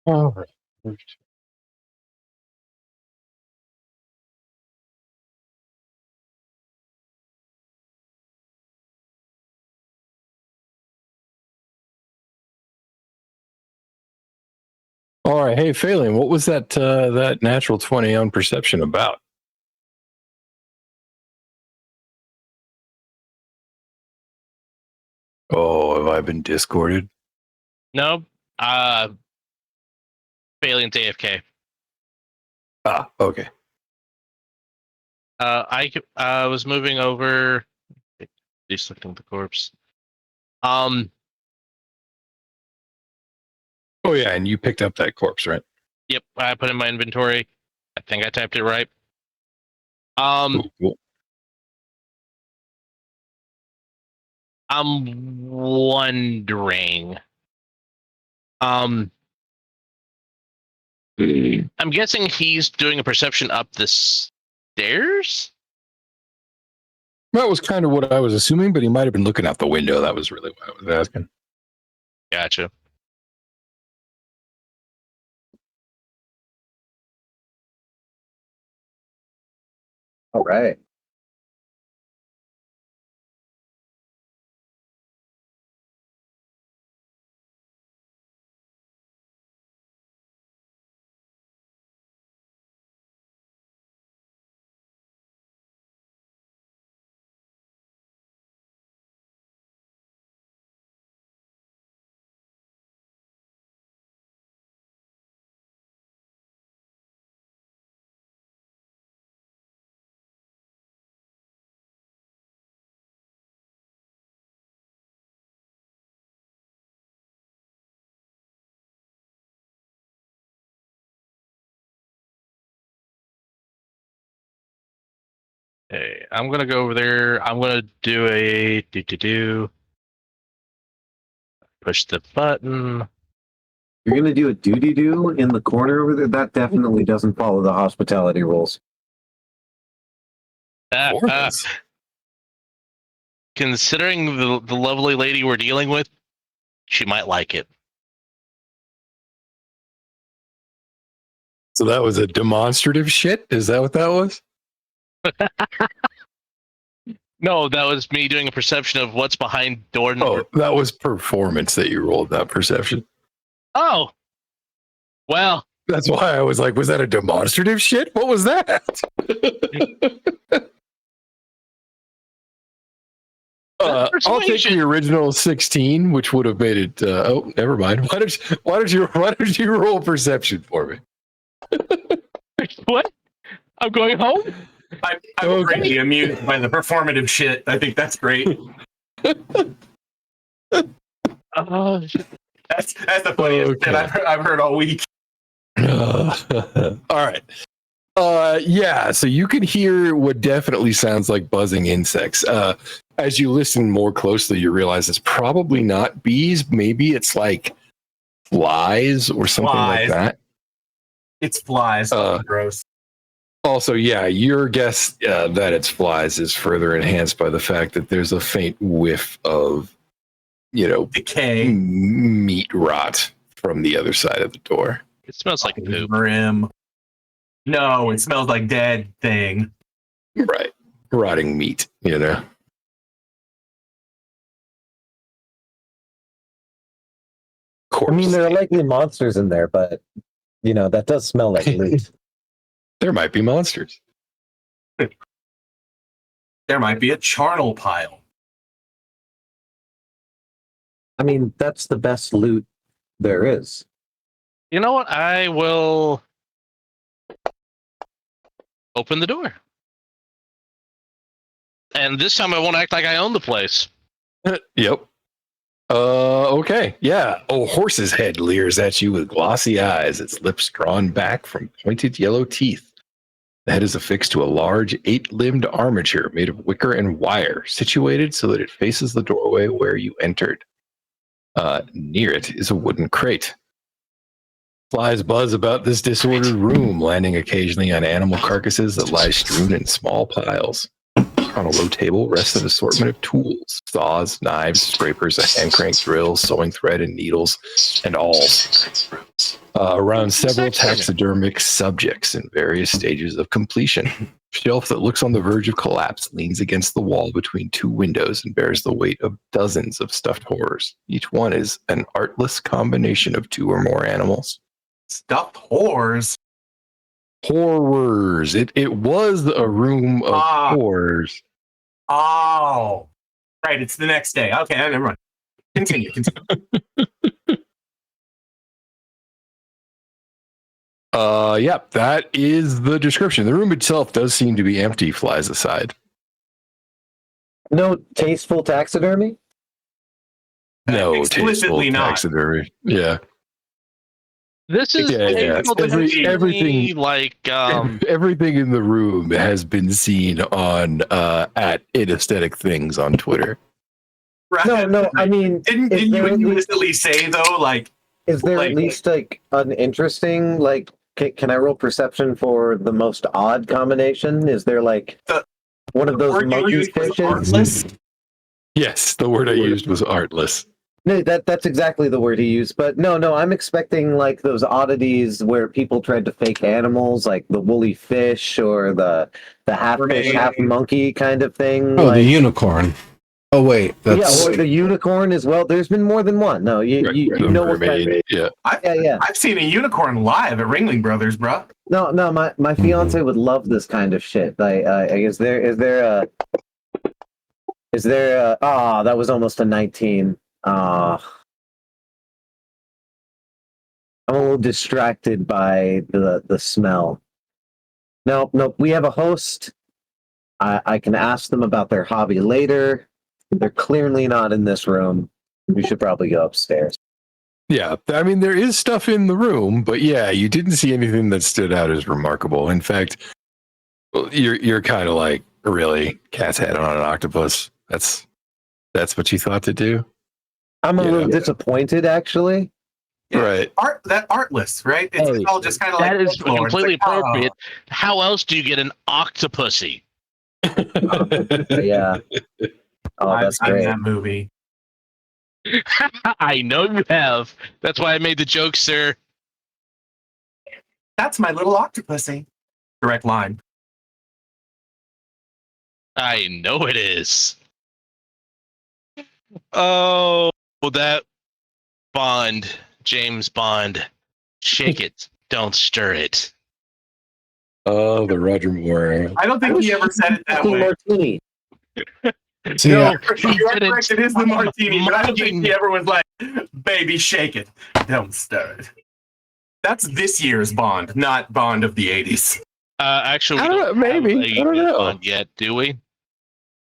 All right. All right. Hey, Phelan, what was that natural 20 on perception about? Oh, have I been discorded? No. Failing AFK. Ah, okay. I was moving over. Deselecting the corpse. Oh yeah, and you picked up that corpse, right? Yep. I put it in my inventory. I think I typed it right. Cool. I'm wondering. I'm guessing he's doing a perception up the stairs. That was kind of what I was assuming, but he might have been looking out the window. That was really what I was asking. Gotcha. All right. Hey, I'm gonna go over there. I'm gonna do a do. Push the button. You're gonna do a doody doo in the corner over there. That definitely doesn't follow the hospitality rules. Performance. Considering the lovely lady we're dealing with, she might like it. So that was a demonstrative shit? Is that what that was? No, that was me doing a perception of what's behind door number. Oh, that was performance that you rolled, that perception. Oh, well, That's why I was like, was that a demonstrative shit? What was that? I'll take persuasion. the original 16, which would have made it. Oh, never mind. Why don't you roll perception for me? What? I'm going home? I'm Okay. greatly amused by the performative shit. I think that's great. Shit. That's the funniest Okay. shit I've heard all week. All right. Yeah, so you can hear what definitely sounds like buzzing insects. As you listen more closely, you realize it's probably not bees. Maybe it's like flies or something like Flies. that. It's flies. Gross. Also, yeah, your guess that it's flies is further enhanced by the fact that there's a faint whiff of, Decay. meat rot from the other side of the door. It smells like poop. Grim. No, it smells like dead thing. Right. Rotting meat, I mean, there are likely monsters in there, but that does smell like loot. There might be monsters. There might be a charnel pile. I mean, that's the best loot there is. You know what? I will open the door. And this time I won't act like I own the place. Yep. Okay. Yeah. A horse's head leers at you with glossy eyes, its lips drawn back from pointed yellow teeth. The head is affixed to a large 8-limbed armature made of wicker and wire, situated so that it faces the doorway where you entered. Near it is a wooden crate. Flies buzz about this disordered room, landing occasionally on animal carcasses that lie strewn in small piles. On a low table rests an assortment of tools: saws, knives, scrapers, a hand crank drill, sewing thread, and needles, and awls. Around several taxidermic subjects in various stages of completion. A shelf that looks on the verge of collapse leans against the wall between two windows and bears the weight of dozens of stuffed horrors. Each one is an artless combination of two or more animals. Stuffed whores. Horrors. It was a room of horrors. Oh. Right, it's the next day. Okay, never mind. Continue. Yeah, that is the description. The room itself does seem to be empty, flies aside. No tasteful taxidermy? No Explicitly tasteful not. taxidermy. Yeah. This is everything like everything in the room has been seen on at Aesthetic Things on Twitter. Right. No, I mean, Didn't you implicitly say though, like, is there like- at least like an interesting, like, can I roll perception for the most odd combination? Is there like one of those word you monkey used was fishes? artless? Yes, the word I used was artless. No, that's exactly the word he used. But no, I'm expecting like those oddities where people tried to fake animals, like the woolly fish or the half fish, half monkey kind of thing. Oh, like, the unicorn. Oh, wait. That's... Yeah, or the unicorn as well. There's been more than one. No, you know what kind of... Yeah. Yeah. I've seen a unicorn live at Ringling Brothers, bro. No, my fiance would love this kind of shit. Like, is there a... Oh, that was almost a 19. I'm a little distracted by the smell. Nope. We have a host. I can ask them about their hobby later. They're clearly not in this room. We should probably go upstairs. Yeah, I mean, there is stuff in the room, but yeah, you didn't see anything that stood out as remarkable. In fact, you're kind of like, really, cat's head on an octopus. That's what you thought to do. I'm a little disappointed, actually. Yeah. Right. Artless, right? It's all just kind of like that is folklore. It's completely like, appropriate. How else do you get an octopussy? Yeah. Oh, I've that's seen great. that movie. I know you have. That's why I made the joke, sir. That's my little octopusy. Direct line. I know it is. Oh, that Bond, James Bond. Shake it, don't stir it. Oh, the Roger Moore. I don't think he ever said it that way. Martini. See, No, You he are didn't. correct. It is the martini, but I don't think Mugging. he ever was like, "Baby, shake it, don't stir it." That's this year's Bond, not Bond of the '80s. Actually, I we don't don't know, have maybe. a I don't new know. Bond yet, do we?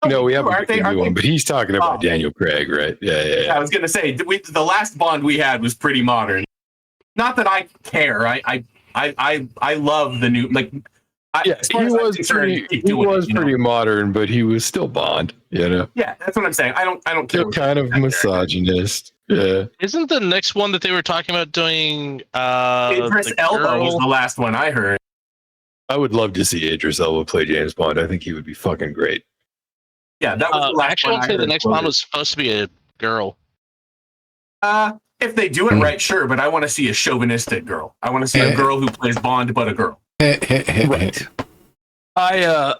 No, we haven't Aren't picked a new one, but he's talking about Oh. Daniel Craig, right? Yeah, yeah, I yeah. was gonna say the last Bond we had was pretty modern. Not that I care. I love the new Yeah, as far he as I'm was concerned, pretty. keep He doing was it, you know? pretty modern, but he was still Bond. You know, Yeah, that's what I'm saying. I don't care. still what kind of that character. misogynist. Yeah. Isn't the next one that they were talking about doing Idris the Elba was girl? the last one I heard. I would love to see Idris Elba play James Bond. I think he would be fucking great. Yeah, that was the last Actually, one I'll I say heard. the next Bond was supposed to be a girl. If they do it right, sure, but I want to see a chauvinistic girl. I want to see a girl who plays Bond, but a girl. Right. Yeah,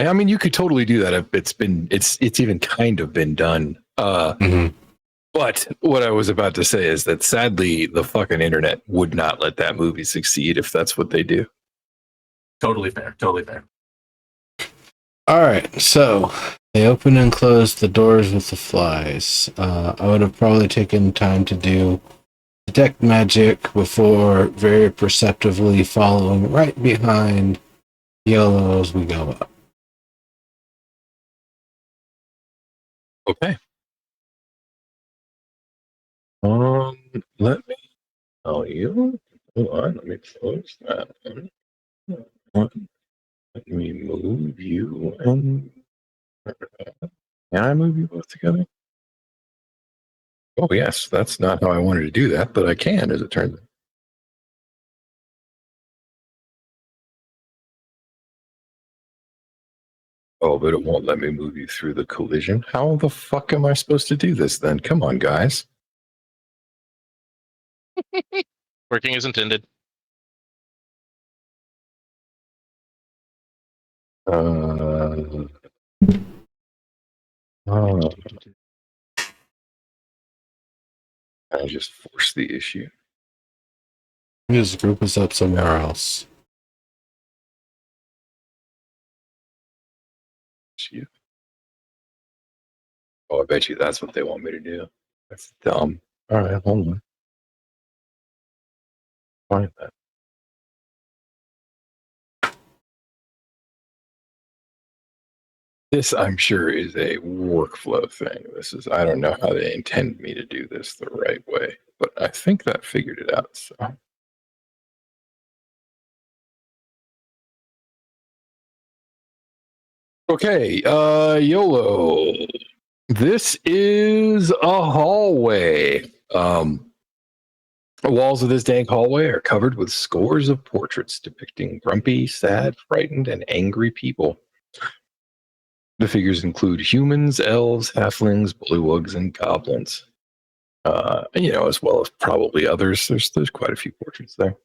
I mean, you could totally do that if it's even kind of been done. But what I was about to say is that sadly, the fucking internet would not let that movie succeed if that's what they do. Totally fair. Totally fair. All right, so they open and close the doors with the flies. I would have probably taken time to do detect magic before very perceptively following right behind yellow as we go up. Okay. Let me tell you. Hold on, let me close that one. Let me move you and can I move you both together? Oh yes, that's not how I wanted to do that, but I can as it turns out. Oh, but it won't let me move you through the collision. How the fuck am I supposed to do this then? Come on, guys. Working as intended. Oh. I just forced the issue. This group is up somewhere else. You. Oh, I bet you that's what they want me to do. That's dumb. All right, hold on. Find that. This, I'm sure, is a workflow thing. I don't know how they intend me to do this the right way, but I think that figured it out. So. Okay, YOLO. This is a hallway. The walls of this dank hallway are covered with scores of portraits depicting grumpy, sad, frightened, and angry people. The figures include humans, elves, halflings, bullywugs, and goblins. As well as probably others. There's quite a few portraits there.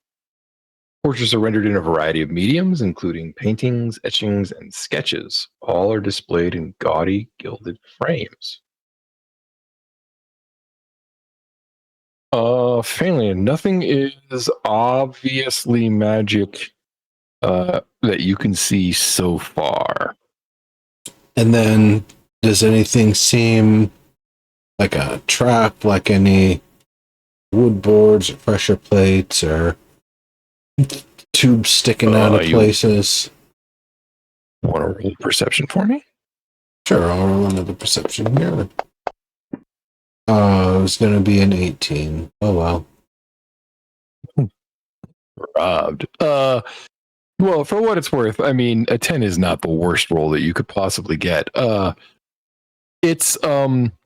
Portraits are rendered in a variety of mediums, including paintings, etchings, and sketches. All are displayed in gaudy, gilded frames. Fairly, nothing is obviously magic that you can see so far. And then, does anything seem like a trap, like any wood boards or pressure plates or tubes sticking out of places? Want to roll perception for me? Sure, I'll roll another perception here. It was going to be an 18. Oh, well. Robbed. Well, for what it's worth, I mean, a 10 is not the worst roll that you could possibly get. It's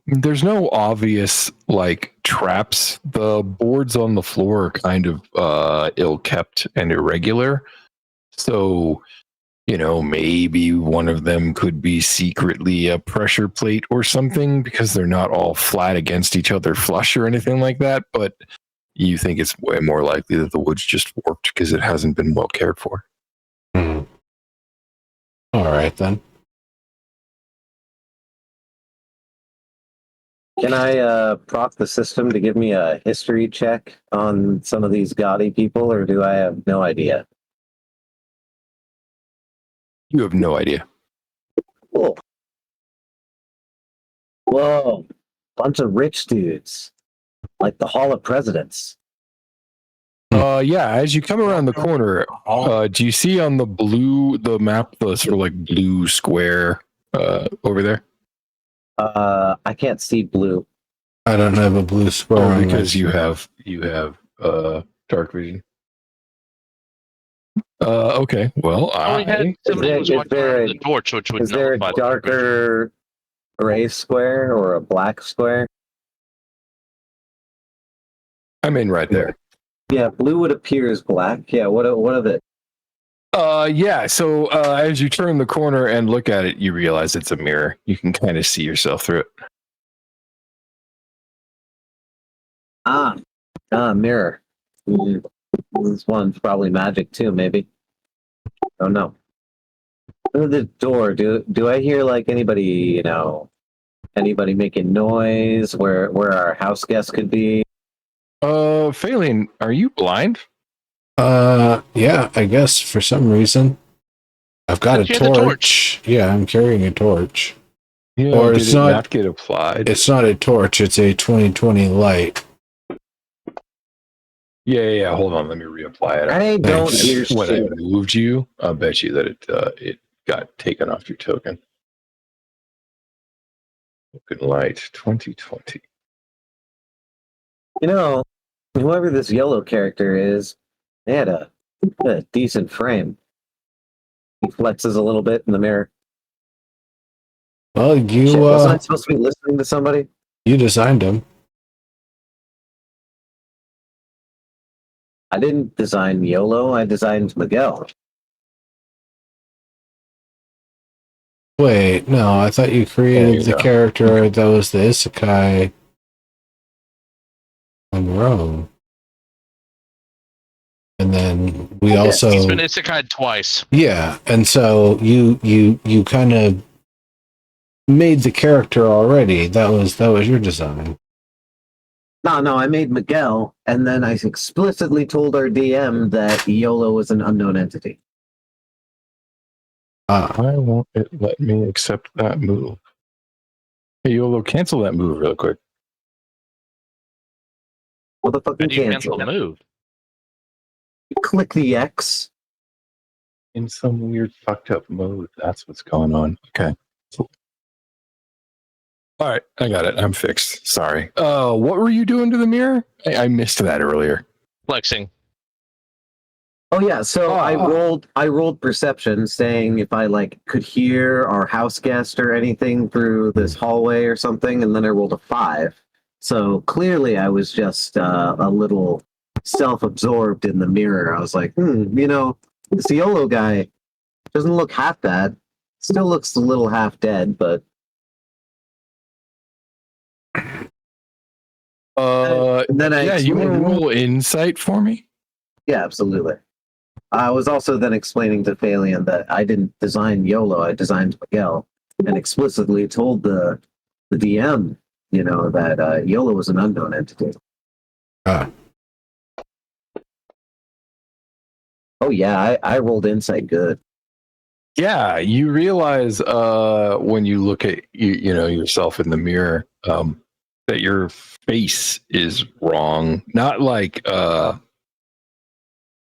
there's no obvious like traps. The boards on the floor are kind of ill kept and irregular. So, maybe one of them could be secretly a pressure plate or something because they're not all flat against each other flush or anything like that, but you think it's way more likely that the wood's just warped because it hasn't been well cared for. All right, then. Can I prop the system to give me a history check on some of these gaudy people, or do I have no idea? You have no idea. Cool. Whoa, bunch of rich dudes, like the Hall of Presidents. Yeah, as you come around the corner, do you see on the map, the sort of like blue square over there? I can't see blue. I don't have a blue square Oh, on because my- you have dark vision. Okay. Well, Oh, we had somebody who was is walking there around a- with the torch, which would Is there a nullify the dark vision. darker gray square or a black square? I'm in right there. Yeah, blue would appear as black. Yeah, what of it? Yeah. So as you turn the corner and look at it, you realize it's a mirror. You can kind of see yourself through it. Mirror. This one's probably magic too, maybe. Oh no. Through the door, do I hear like anybody, anybody making noise where our house guest could be? Phelan, are you blind? Yeah, I guess for some reason. I've got a But you had the torch. Yeah, I'm carrying a torch. Yeah. Or did it's it not- not get applied? It's not a torch, it's a 2020 light. Yeah. Hold on. Let me reapply it. I don't Thanks. hear When I shit. moved you, I'll bet you that it got taken off your token. Token light 2020. Whoever this yellow character is, they had a decent frame. He flexes a little bit in the mirror. Well, Shit, wasn't I supposed to be listening to somebody? you designed him. I didn't design YOLO, I designed Miguel. Wait, no, I thought you created you the go. character that was the Isekai on your own. And then we also He's been isekai twice. yeah, and so you kind of made the character already. That was your design. No, I made Miguel, and then I explicitly told our DM that YOLO was an unknown entity. Why won't it let me accept that move? Hey, YOLO, cancel that move real quick. What the fucking And you cancel cancel? the move. Click the X. In some weird fucked up mode. That's what's going on. Okay. All right, I got it. I'm fixed. Sorry. What were you doing to the mirror? I missed that earlier. Flexing. Oh yeah, so I Ah. rolled perception, saying if I could hear our house guest or anything through this hallway or something, and then I rolled a 5. So clearly, I was just a little self-absorbed in the mirror. I was like, this YOLO guy doesn't look half bad. Still looks a little half dead, but and then I Yeah, you want to explained- roll insight for me? Yeah, absolutely. I was also then explaining to Phalian that I didn't design YOLO, I designed Miguel, and explicitly told the DM, that YOLO was an unknown entity. Ah. Oh yeah, I rolled insight good. Yeah, you realize when you look at yourself in the mirror that your face is wrong. Not like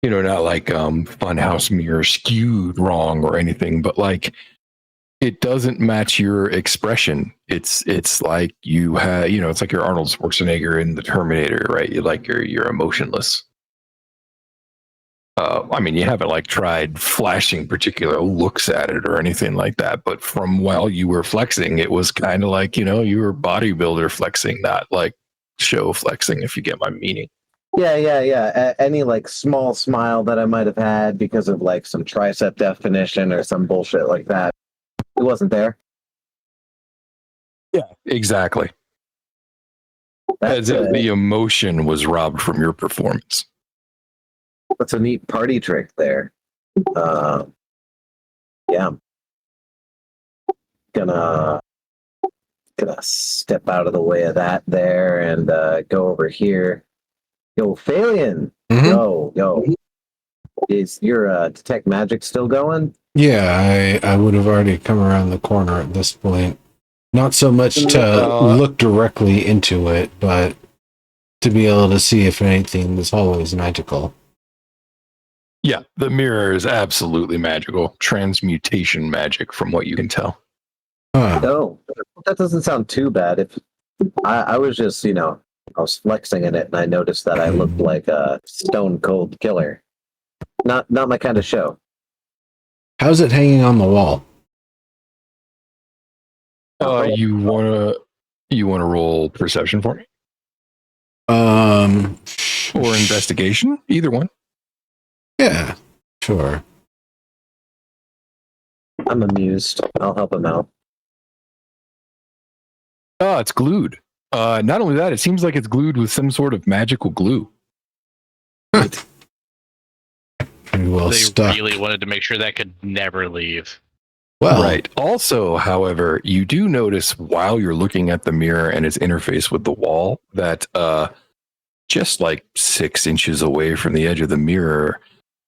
funhouse mirror skewed wrong or anything, but like it doesn't match your expression. It's like you have, it's like you're Arnold Schwarzenegger in the Terminator, right? You're emotionless. You haven't tried flashing particular looks at it or anything like that, but from while you were flexing, it was kind of like, you were bodybuilder flexing, not like show flexing, if you get my meaning. Yeah. Any small smile that I might have had because of some tricep definition or some bullshit like that, it wasn't there. Yeah, exactly. As if the emotion was robbed from your performance. That's a neat party trick there. Yeah. Gonna step out of the way of that there and go over here. Yo, Phalian. Mhm. Yo. Is your detect magic still going? Yeah, I would have already come around the corner at this point. Not so much to Uh, look directly into it, but to be able to see if anything this hallway is magical. Yeah, the mirror is absolutely magical. Transmutation magic, from what you can tell. Huh. Oh, that doesn't sound too bad. If I was just, I was flexing in it, and I noticed that I looked like a stone cold killer. Not my kind of show. How's it hanging on the wall? You wanna roll perception for me Um, or investigation? Either one. Yeah, sure. I'm amused. I'll help him out. Oh, it's glued. Not only that, it seems like it's glued with some sort of magical glue. Pretty well They stuck. really wanted to make sure that could never leave. Well, Right. Also, however, you do notice while you're looking at the mirror and its interface with the wall that just like 6 inches away from the edge of the mirror,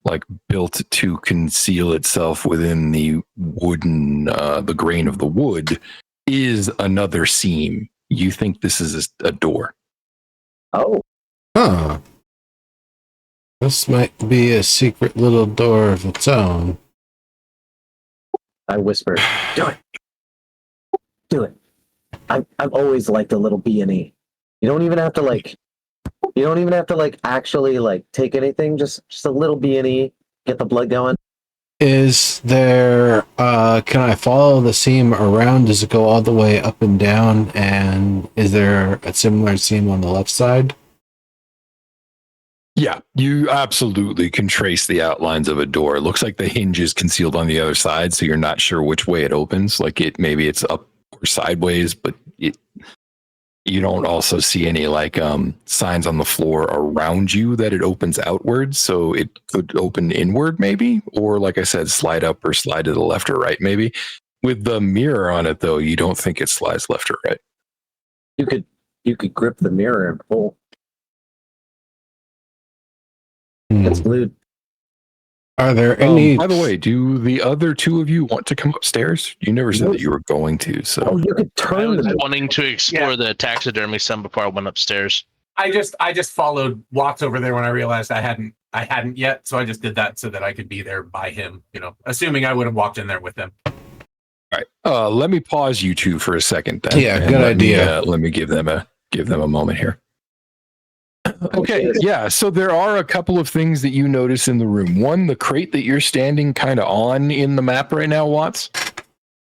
like built to conceal itself within the wooden, the grain of the wood, is another seam. You think this is a door. Oh, huh. This might be a secret little door of its own. I whispered, "Do it, do it." I've always liked a little B&E. You don't even have to like. You don't even have to actually take anything. Just a little B&E. Get the blood going. Is there, can I follow the seam around? Does it go all the way up and down? And is there a similar seam on the left side? Yeah, you absolutely can trace the outlines of a door. It looks like the hinge is concealed on the other side, so you're not sure which way it opens. Like maybe it's up or sideways, but you don't also see any signs on the floor around you that it opens outwards. So it could open inward, maybe, or like I said, slide up or slide to the left or right, maybe. With the mirror on it, though, you don't think it slides left or right. You could grip the mirror and pull. Hmm. It's glued. Are there any? By the way, do the other two of you want to come upstairs? You never said that you were going to, so. Oh, you could I turn was the. wanting to explore the taxidermy some before I went upstairs. I just walked over there when I realized I hadn't yet, so I just did that so that I could be there by him, assuming I would have walked in there with him. All right. Let me pause you two for a second then. Yeah, and good let me, idea. let me give them a moment here. Okay, yeah. So there are a couple of things that you notice in the room. One, the crate that you're standing kind of on in the map right now, Watts,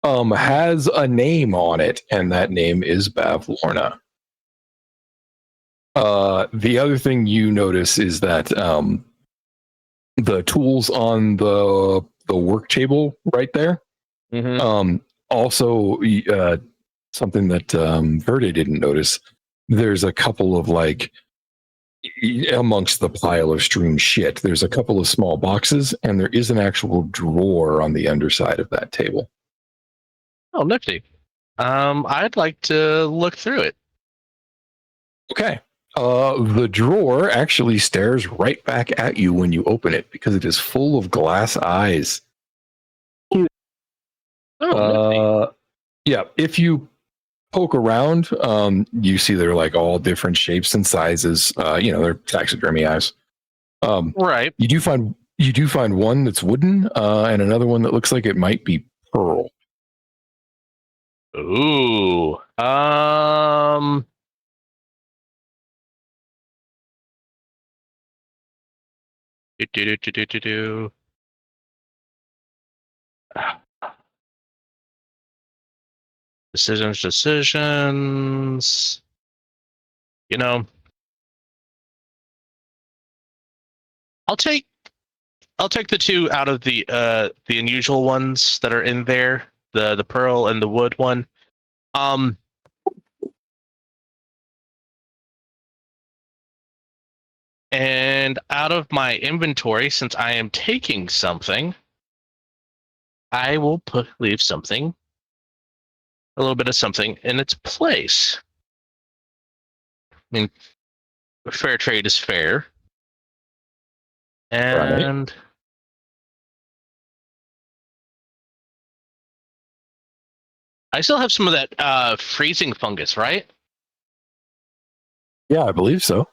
has a name on it, and that name is Bavlorna. The other thing you notice is that the tools on the work table right there. Mm-hmm. Also, something that Verde didn't notice. There's a couple of amongst the pile of strewn shit. There's a couple of small boxes, and there is an actual drawer on the underside of that table. Oh, nifty. I'd like to look through it. Okay. The drawer actually stares right back at you when you open it because it is full of glass eyes. Oh, nifty. Yeah, if you poke around, you see they're like all different shapes and sizes. They're taxidermy eyes. Right. You do find one that's wooden, and another one that looks like it might be pearl. Ooh. Do. Decisions. I'll take the two out of the unusual ones that are in there, the pearl and the wood one. And out of my inventory, since I am taking something, I will leave something, a little bit of something in its place. I mean, fair trade is fair. And I still have some of that freezing fungus, right? Yeah, I believe so.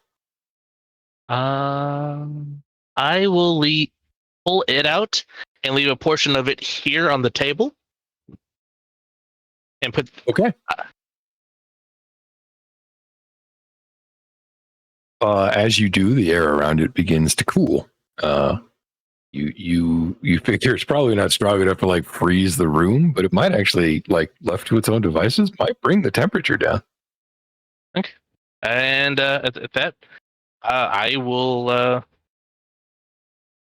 I will pull it out and leave a portion of it here on the table, and put. Okay. As you do, the air around it begins to cool. You figure it's probably not strong enough to like freeze the room, but it might actually, like, left to its own devices, might bring the temperature down. Okay. And at that, I will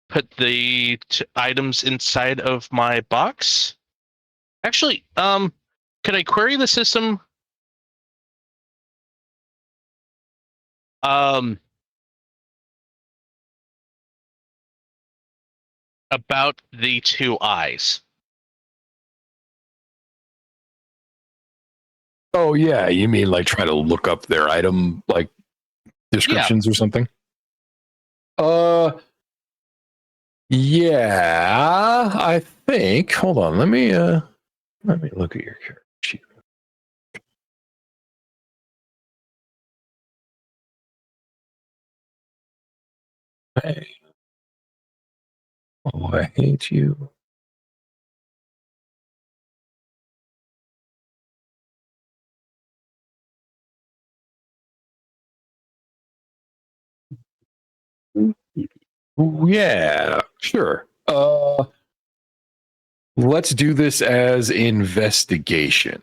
put the items inside of my box. Actually, could I query the system? About the two eyes. Oh yeah, you mean like try to look up their item like descriptions or something? Yeah, I think. Hold on, let me look at your character sheet. Hey. Oh, I hate you. Yeah, sure. Let's do this as investigation.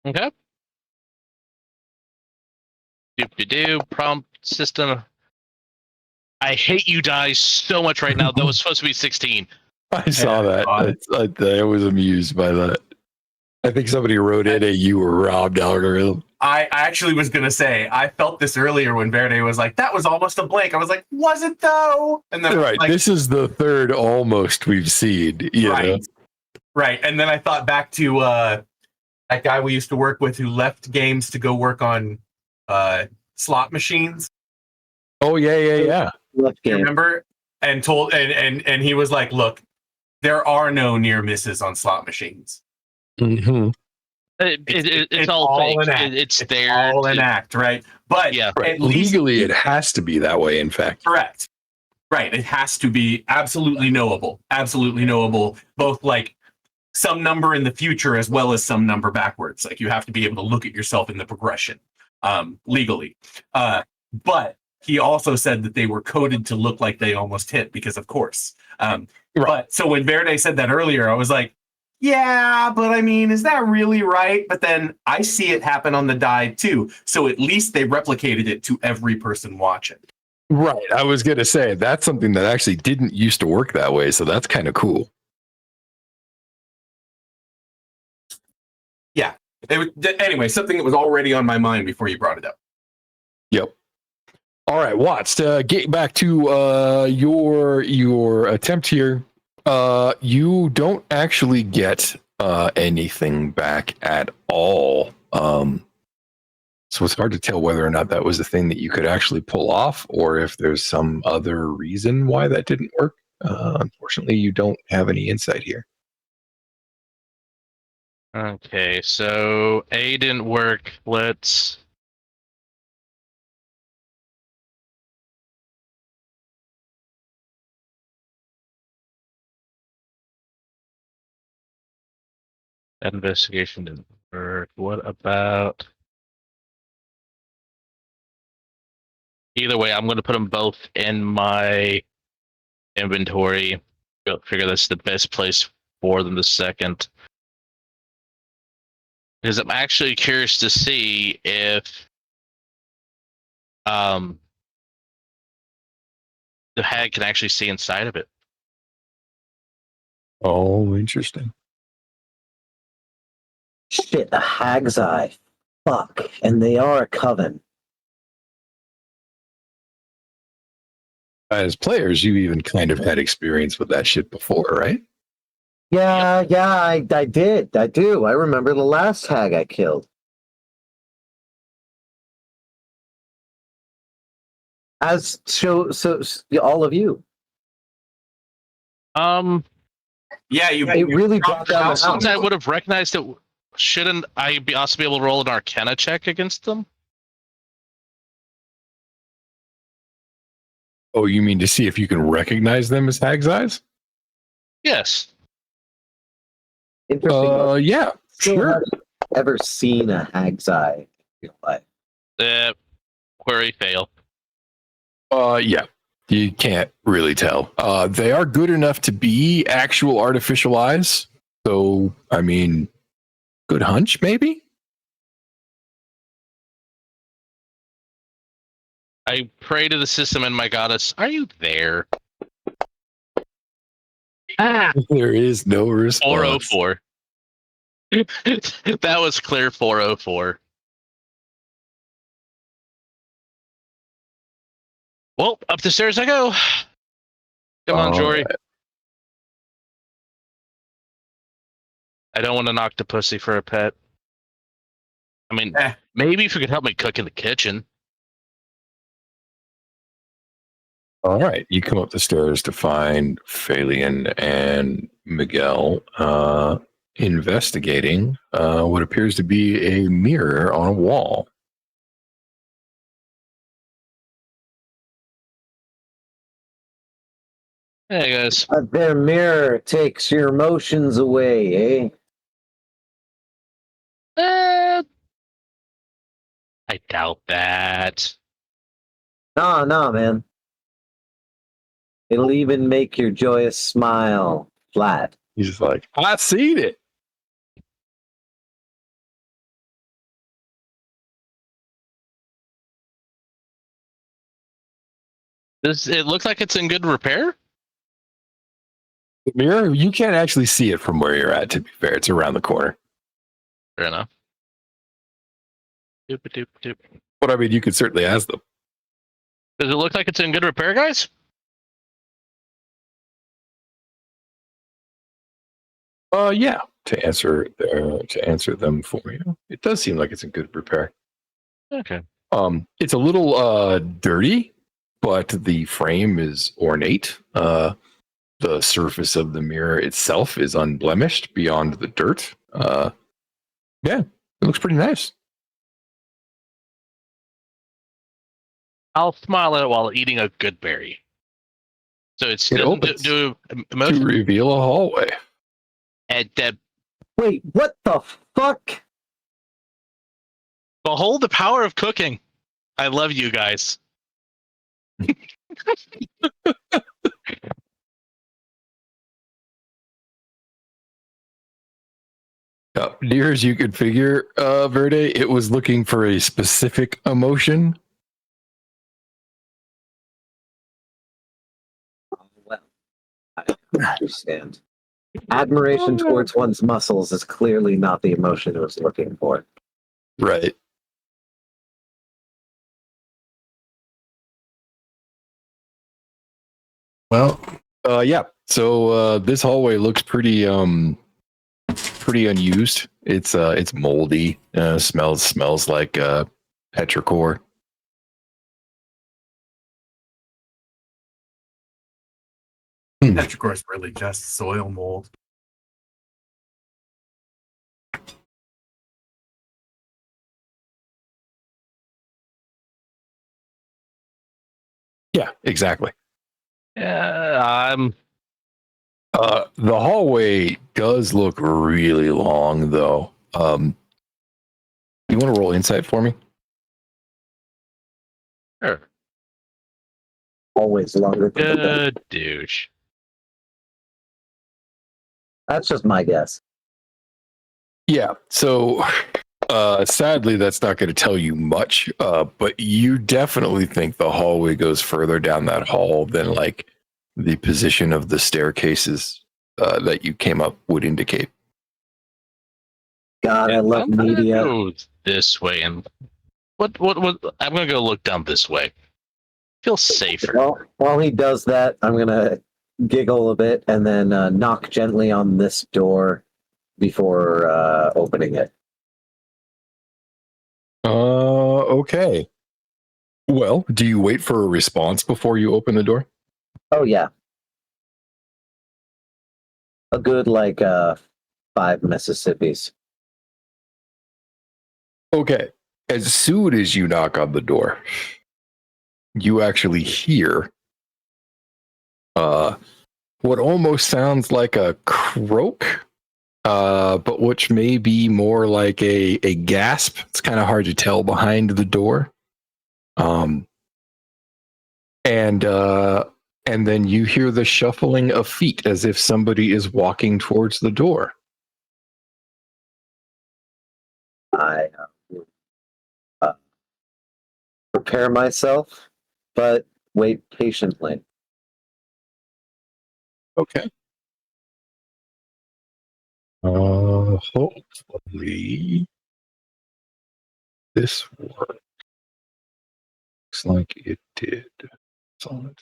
Okay. Do prompt system. I hate you guys so much right now. That was supposed to be 16. I saw that. I was amused by that. I think somebody wrote in a "you were robbed" algorithm. I actually was gonna say I felt this earlier when Verde was like, "That was almost a blank." I was like, "Was it though?" And then Right, like, this is the third almost we've seen. right, right. And then I thought back to that guy we used to work with who left games to go work on slot machines. Oh yeah. Left You game. remember? And told and he was like, "Look, there are no near misses on slot machines. Mm-hmm. It's all fake. an act. It's It's there. all an act, right? But Yeah. Right. at least Legally, it has to be that way. In fact, correct. Right. It has to be absolutely knowable. Absolutely knowable. Both like some number in the future as well as some number backwards. Like you have to be able to look at yourself in the progression legally. But he also said that they were coded to look like they almost hit because of course. But so when Verde said that earlier, I was like, yeah, but I mean, is that really right? But then I see it happen on the die too. So at least they replicated it to every person watching. right. I was gonna say that's something that actually didn't used to work that way. So that's kind of cool. Yeah. Anyway, something that was already on my mind before you brought it up. Yep. All right, Watts. To get back to your attempt here, you don't actually get anything back at all. So it's hard to tell whether or not that was a thing that you could actually pull off, or if there's some other reason why that didn't work. Unfortunately, you don't have any insight here. Okay, so A didn't work. Let's. That investigation didn't work. What about? Either way, I'm going to put them both in my inventory. Figure that's the best place for them the second. Because I'm actually curious to see if the hag can actually see inside of it. Oh, interesting. Shit, a hag's eye. Fuck. And they are a coven. As players, you even kind of had experience with that shit before, right? Yeah, I did. I do. I remember the last hag I killed. As so all of you. Yeah, you. It really brought down the Since house. I would have recognized it, shouldn't I be also be able to roll an Arcana check against them? Oh, you mean to see if you can recognize them as Hag's Eyes? Yes. Interesting. Yeah, Still sure. haven't ever seen a hag's eye in real life. Query fail. Yeah. You can't really tell. They are good enough to be actual artificial eyes. So, I mean, good hunch, maybe? I pray to the system and my goddess, are you there? There is no response. 404. That was clear 404. Well, up the stairs I go. Come on, Jory. Right. I don't want to knock the pussy for a pet. I mean, Eh. maybe if you could help me cook in the kitchen. All right. You come up the stairs to find Phalian and Miguel investigating what appears to be a mirror on a wall. Hey, guys. Their mirror takes your emotions away, eh? I doubt that. No, man. It'll even make your joyous smile flat. He's just like, I seen it. It looks like it's in good repair. The mirror, you can't actually see it from where you're at, to be fair. It's around the corner. Fair enough. Doop, doop, doop. But I mean, you could certainly ask them. Does it look like it's in good repair, guys? Yeah. To answer them for you, it does seem like it's in good repair. Okay. It's a little dirty, but the frame is ornate. The surface of the mirror itself is unblemished beyond the dirt. Yeah, it looks pretty nice. I'll smile at it while eating a good berry. So it doesn't opens do To emotion. reveal a hallway. Wait, what the fuck? Behold the power of cooking. I love you guys. Near as you could figure, Verde, it was looking for a specific emotion. Well, I understand. Admiration towards one's muscles is clearly not the emotion it was looking for. Right. Well, Yeah. So this hallway looks pretty unused. It's moldy. Smells like petrichor. Petrichor is really just soil mold. Yeah, exactly. Yeah, The hallway does look really long, though. You want to roll insight for me? sure. Always longer than the Good douche. That's just my guess. Yeah. So, sadly, that's not going to tell you much. But you definitely think the hallway goes further down that hall than like the position of the staircases that you came up would indicate. God, I love I'm gonna media. go this way and what? I'm gonna go look down this way. Feel safer. Well, while he does that, I'm gonna giggle a bit and then knock gently on this door before opening it. Okay. Well, do you wait for a response before you open the door? Oh yeah. A good like 5 Mississippis. Okay. As soon as you knock on the door, you actually hear what almost sounds like a croak, but which may be more like a gasp. It's kind of hard to tell behind the door. And then you hear the shuffling of feet as if somebody is walking towards the door. I prepare myself, but wait patiently. Okay. Hopefully this works. Looks like it did. Solid.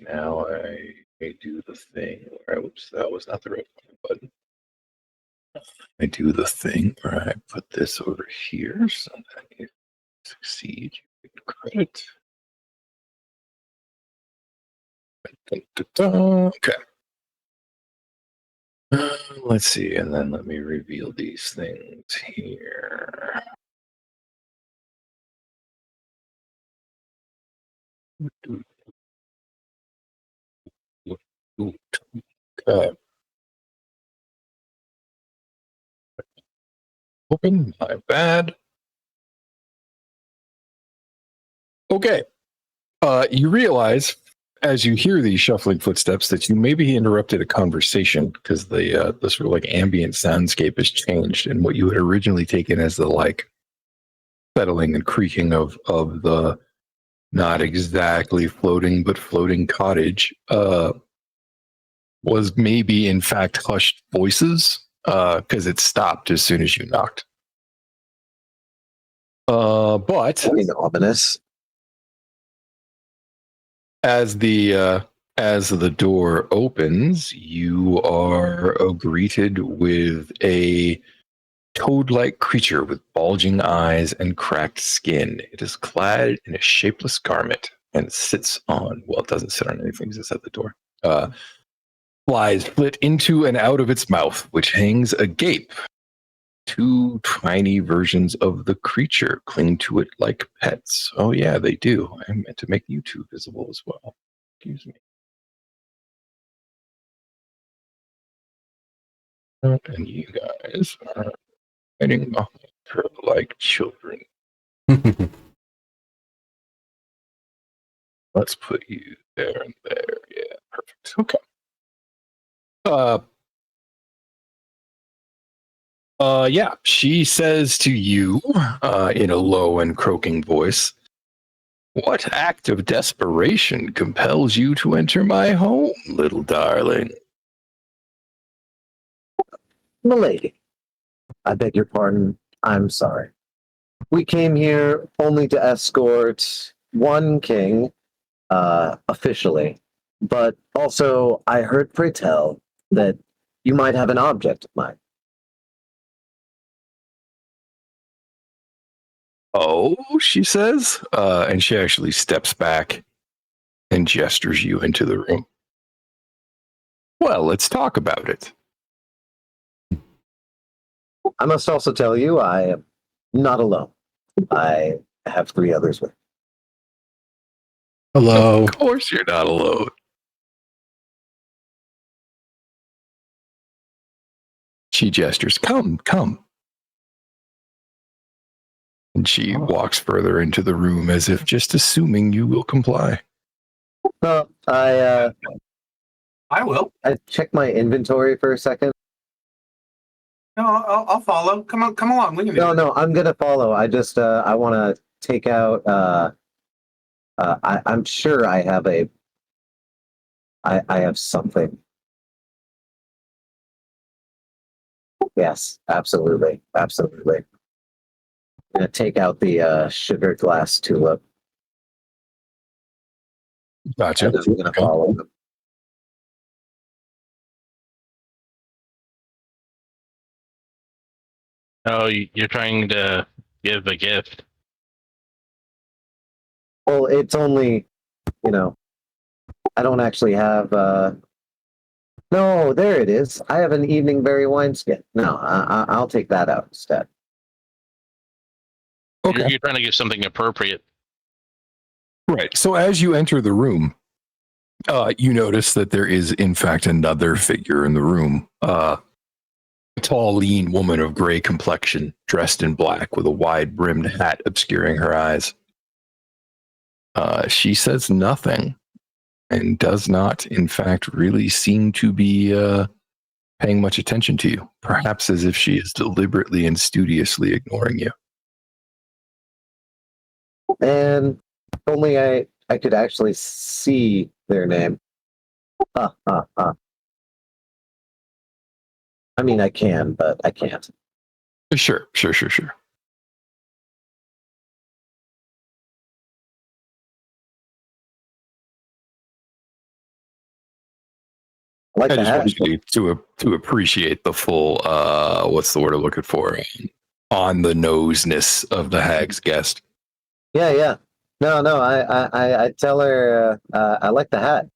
Now I may do the thing where oops, that was not the right button. I do the thing where I put this over here so that if you succeed, you get credit. Dun, dun, dun. Okay. Let's see, and then let me reveal these things here. Okay. Open, my bad. Okay. You realize as you hear these shuffling footsteps that you maybe interrupted a conversation because the sort of like ambient soundscape has changed, and what you had originally taken as the like settling and creaking of the not exactly floating but floating cottage was maybe in fact hushed voices because it stopped as soon as you knocked. But I mean, ominous. as the door opens, you are greeted with a toad-like creature with bulging eyes and cracked skin. It is clad in a shapeless garment and sits on, well, it doesn't sit on anything because it's at the door. Flies flit into and out of its mouth, which hangs agape. 2 tiny versions of the creature cling to it like pets. Oh yeah, they do. I meant to make you 2 visible as well. Excuse me. And you guys are hiding behind her like children. Let's put you there and there. Yeah, perfect. Okay. Yeah, she says to you in a low and croaking voice, "What act of desperation compels you to enter my home, little darling?" Milady, I beg your pardon. I'm sorry. We came here only to escort one king, officially, but also I heard pray tell that you might have an object of mine. Oh, she says, and she actually steps back and gestures you into the room. Well, let's talk about it. I must also tell you, I am not alone. I have 3 others with me. Hello. Of course you're not alone. She gestures, come, come. And she walks further into the room as if just assuming you will comply. Well, I will. I checked my inventory for a second. No, I'll follow. Come on, come along. We can do it. No, I'm gonna follow. I just I want to take out. I'm sure I have a. I have something. Yes, absolutely, absolutely. I'm gonna take out the sugar glass tulip. Gotcha. And I'm gonna follow them. Oh, you're trying to give a gift. Well, it's only, I don't actually have. No, there it is. I have an evening berry wineskin. No, I'll take that out instead. Okay. You're trying to give something appropriate. Right. So as you enter the room, you notice that there is, in fact, another figure in the room. A tall, lean woman of gray complexion, dressed in black with a wide-brimmed hat obscuring her eyes. She says nothing and does not, in fact, really seem to be paying much attention to you, perhaps as if she is deliberately and studiously ignoring you. And if only I could actually see their name. I mean, I can, but I can't. Sure. I like I the just hat. want you to appreciate the full what's the word I'm looking for, on the noseness of the hag's guest. Yeah. No. I tell her I like the hat.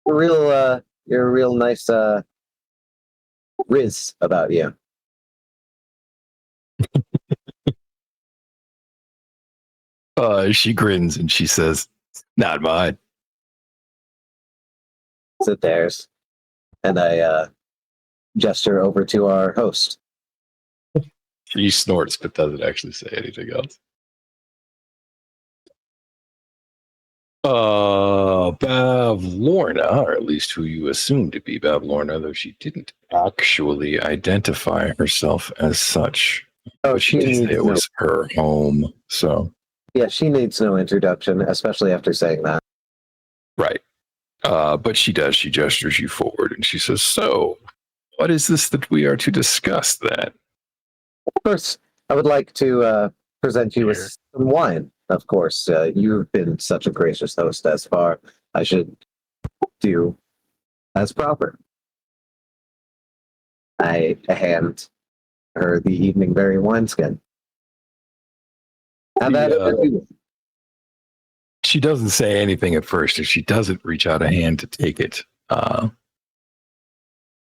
You're a real nice riz about you. She grins and she says, "Not mine." It's theirs, and I gesture over to our host. She snorts but doesn't actually say anything else. Bavlorna, or at least who you assume to be Bavlorna, though she didn't actually identify herself as such. Oh, But she did say it was her home, so. Yeah, she needs no introduction, especially after saying that. Right. But she does. She gestures you forward and she says, "So, what is this that we are to discuss then?" Of course, I would like to present you with some wine. Of course, you've been such a gracious host thus far. I should do as proper. I hand her the evening berry wineskin. Have at it. She doesn't say anything at first, and she doesn't reach out a hand to take it,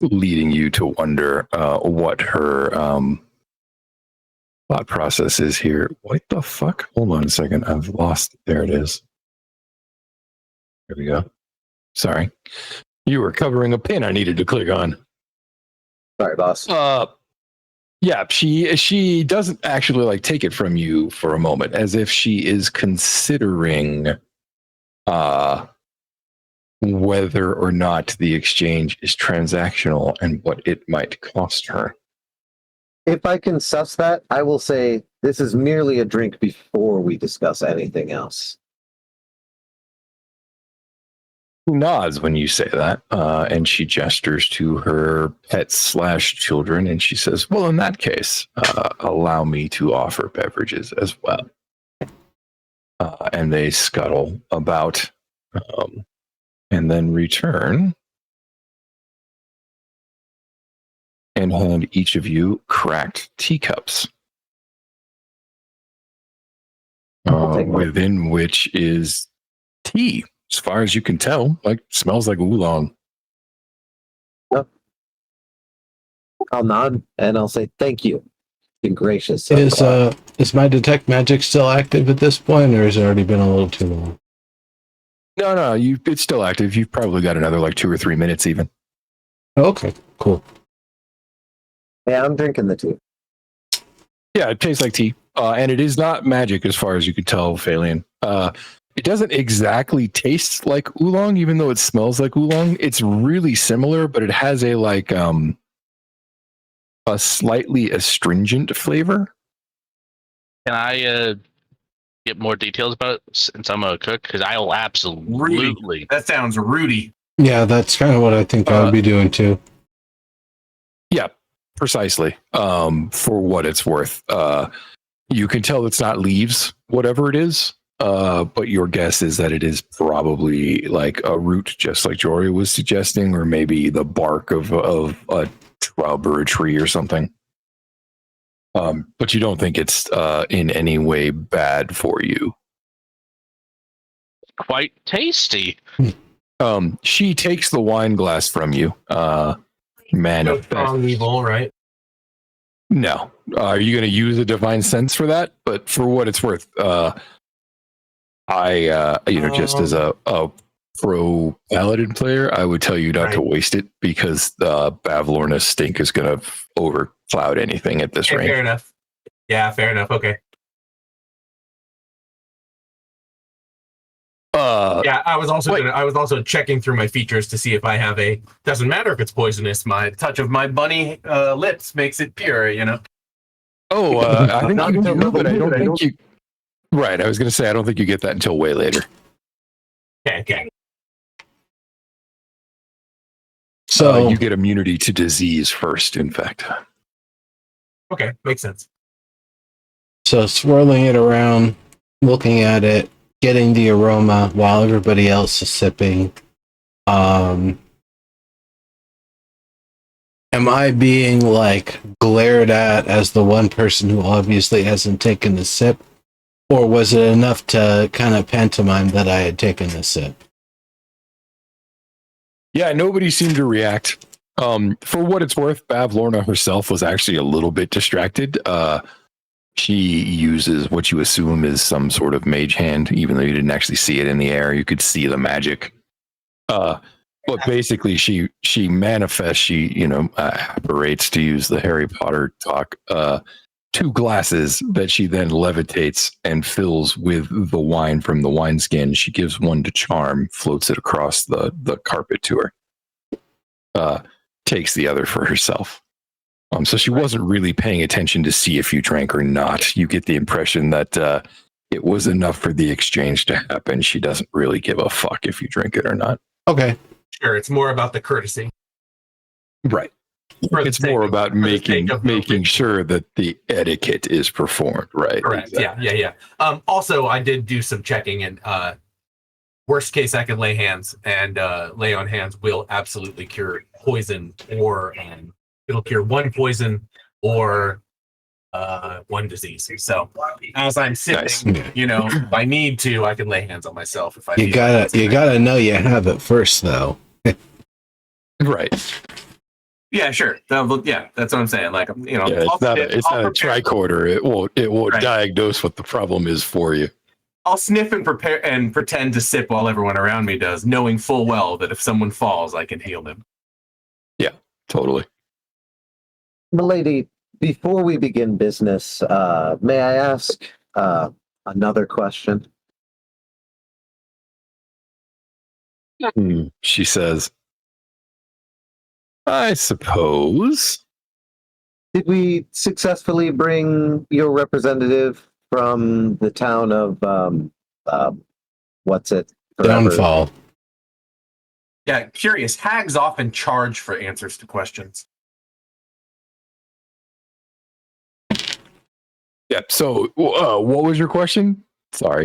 leading you to wonder what her thought process is here. What the fuck? Hold on a second. I've lost. There it is. There we go. Sorry. You were covering a pin I needed to click on. Sorry, boss. Yeah, she doesn't actually like take it from you for a moment, as if she is considering whether or not the exchange is transactional and what it might cost her. If I can suss that, I will say this is merely a drink before we discuss anything else. Nods when you say that, and she gestures to her pets/children, and she says, "Well, in that case, allow me to offer beverages as well." And they scuttle about, and then return and hand each of you cracked teacups, within which is tea. As far as you can tell, like smells like oolong. Yep. I'll nod and I'll say thank you. Been gracious. Is my detect magic still active at this point, or has it already been a little too long? No, it's still active. You've probably got another like 2 or 3 minutes even. Okay, cool. Yeah, I'm drinking the tea. Yeah, it tastes like tea, and it is not magic as far as you could tell, Phalian. It doesn't exactly taste like oolong, even though it smells like oolong. It's really similar, but it has a slightly astringent flavor. Can I get more details about it since I'm a cook? Because I will absolutely. Rudy. That sounds Rudy. Yeah, that's kind of what I think I would be doing too. Yeah, precisely. For what it's worth, you can tell it's not leaves, whatever it is. But your guess is that it is probably like a root, just like Jory was suggesting, or maybe the bark of a shrub or a tree or something. But you don't think it's in any way bad for you. Quite tasty. She takes the wine glass from you. No strong evil, right? No. Are you going to use a divine sense for that? But for what it's worth, just as a pro paladin player, I would tell you not to waste it because Bavlorna's stink is going to overcloud anything at this range. Fair enough. Yeah, fair enough. Okay. I was also checking through my features to see if I have a. Doesn't matter if it's poisonous. My touch of my bunny lips makes it pure. You know. Oh, I think you do, but I don't think you. Right, I was going to say I don't think you get that until way later. Okay. So you get immunity to disease first, in fact. Okay, makes sense. So swirling it around, looking at it, getting the aroma while everybody else is sipping. Am I being like glared at as the one person who obviously hasn't taken the sip? Or was it enough to kind of pantomime that I had taken the sip? Yeah, nobody seemed to react. For what it's worth, Bavlorna herself was actually a little bit distracted. She uses what you assume is some sort of mage hand, even though you didn't actually see it in the air. You could see the magic. But basically, she manifests, apparates, to use the Harry Potter talk, 2 glasses that she then levitates and fills with the wine from the wineskin. She gives one to Charm, floats it across the carpet to her, takes the other for herself. So she wasn't really paying attention to see if you drank or not. You get the impression that it was enough for the exchange to happen. She doesn't really give a fuck if you drink it or not. Okay. Sure, it's more about the courtesy. Right. It's more about making sure that the etiquette is performed, right? Correct. Exactly. Yeah. Also, I did do some checking, and worst case, I can lay hands, and lay on hands will absolutely cure poison, or it'll cure one poison or one disease. So as I'm sipping, Nice. If I need to, I can lay hands on myself. If I You gotta know you have it first, though. Right. Yeah, sure. That's what I'm saying. Like, it's not a tricorder. It won't diagnose what the problem is for you. I'll sniff and prepare and pretend to sip while everyone around me does, knowing full well that if someone falls, I can heal them. Yeah, totally. Milady, before we begin business, may I ask another question? She says, I suppose. Did we successfully bring your representative from the town of what's it? Forever? Downfall. Yeah, curious. Hags often charge for answers to questions. Yeah. So, what was your question? Sorry.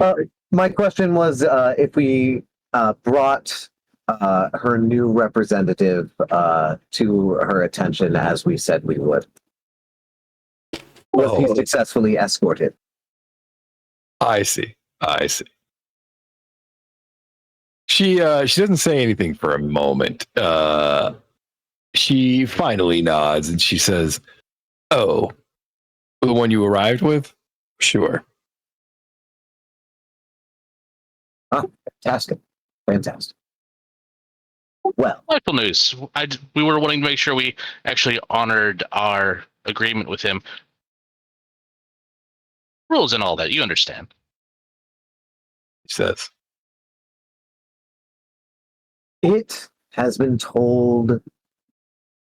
My question was if we brought her new representative to her attention as we said we would. Was he successfully escorted? I see. She doesn't say anything for a moment. She finally nods and she says, "Oh, the one you arrived with? Sure." Fantastic. Well, Delightful news. We were wanting to make sure we actually honored our agreement with him. Rules and all that, you understand. He says, it has been told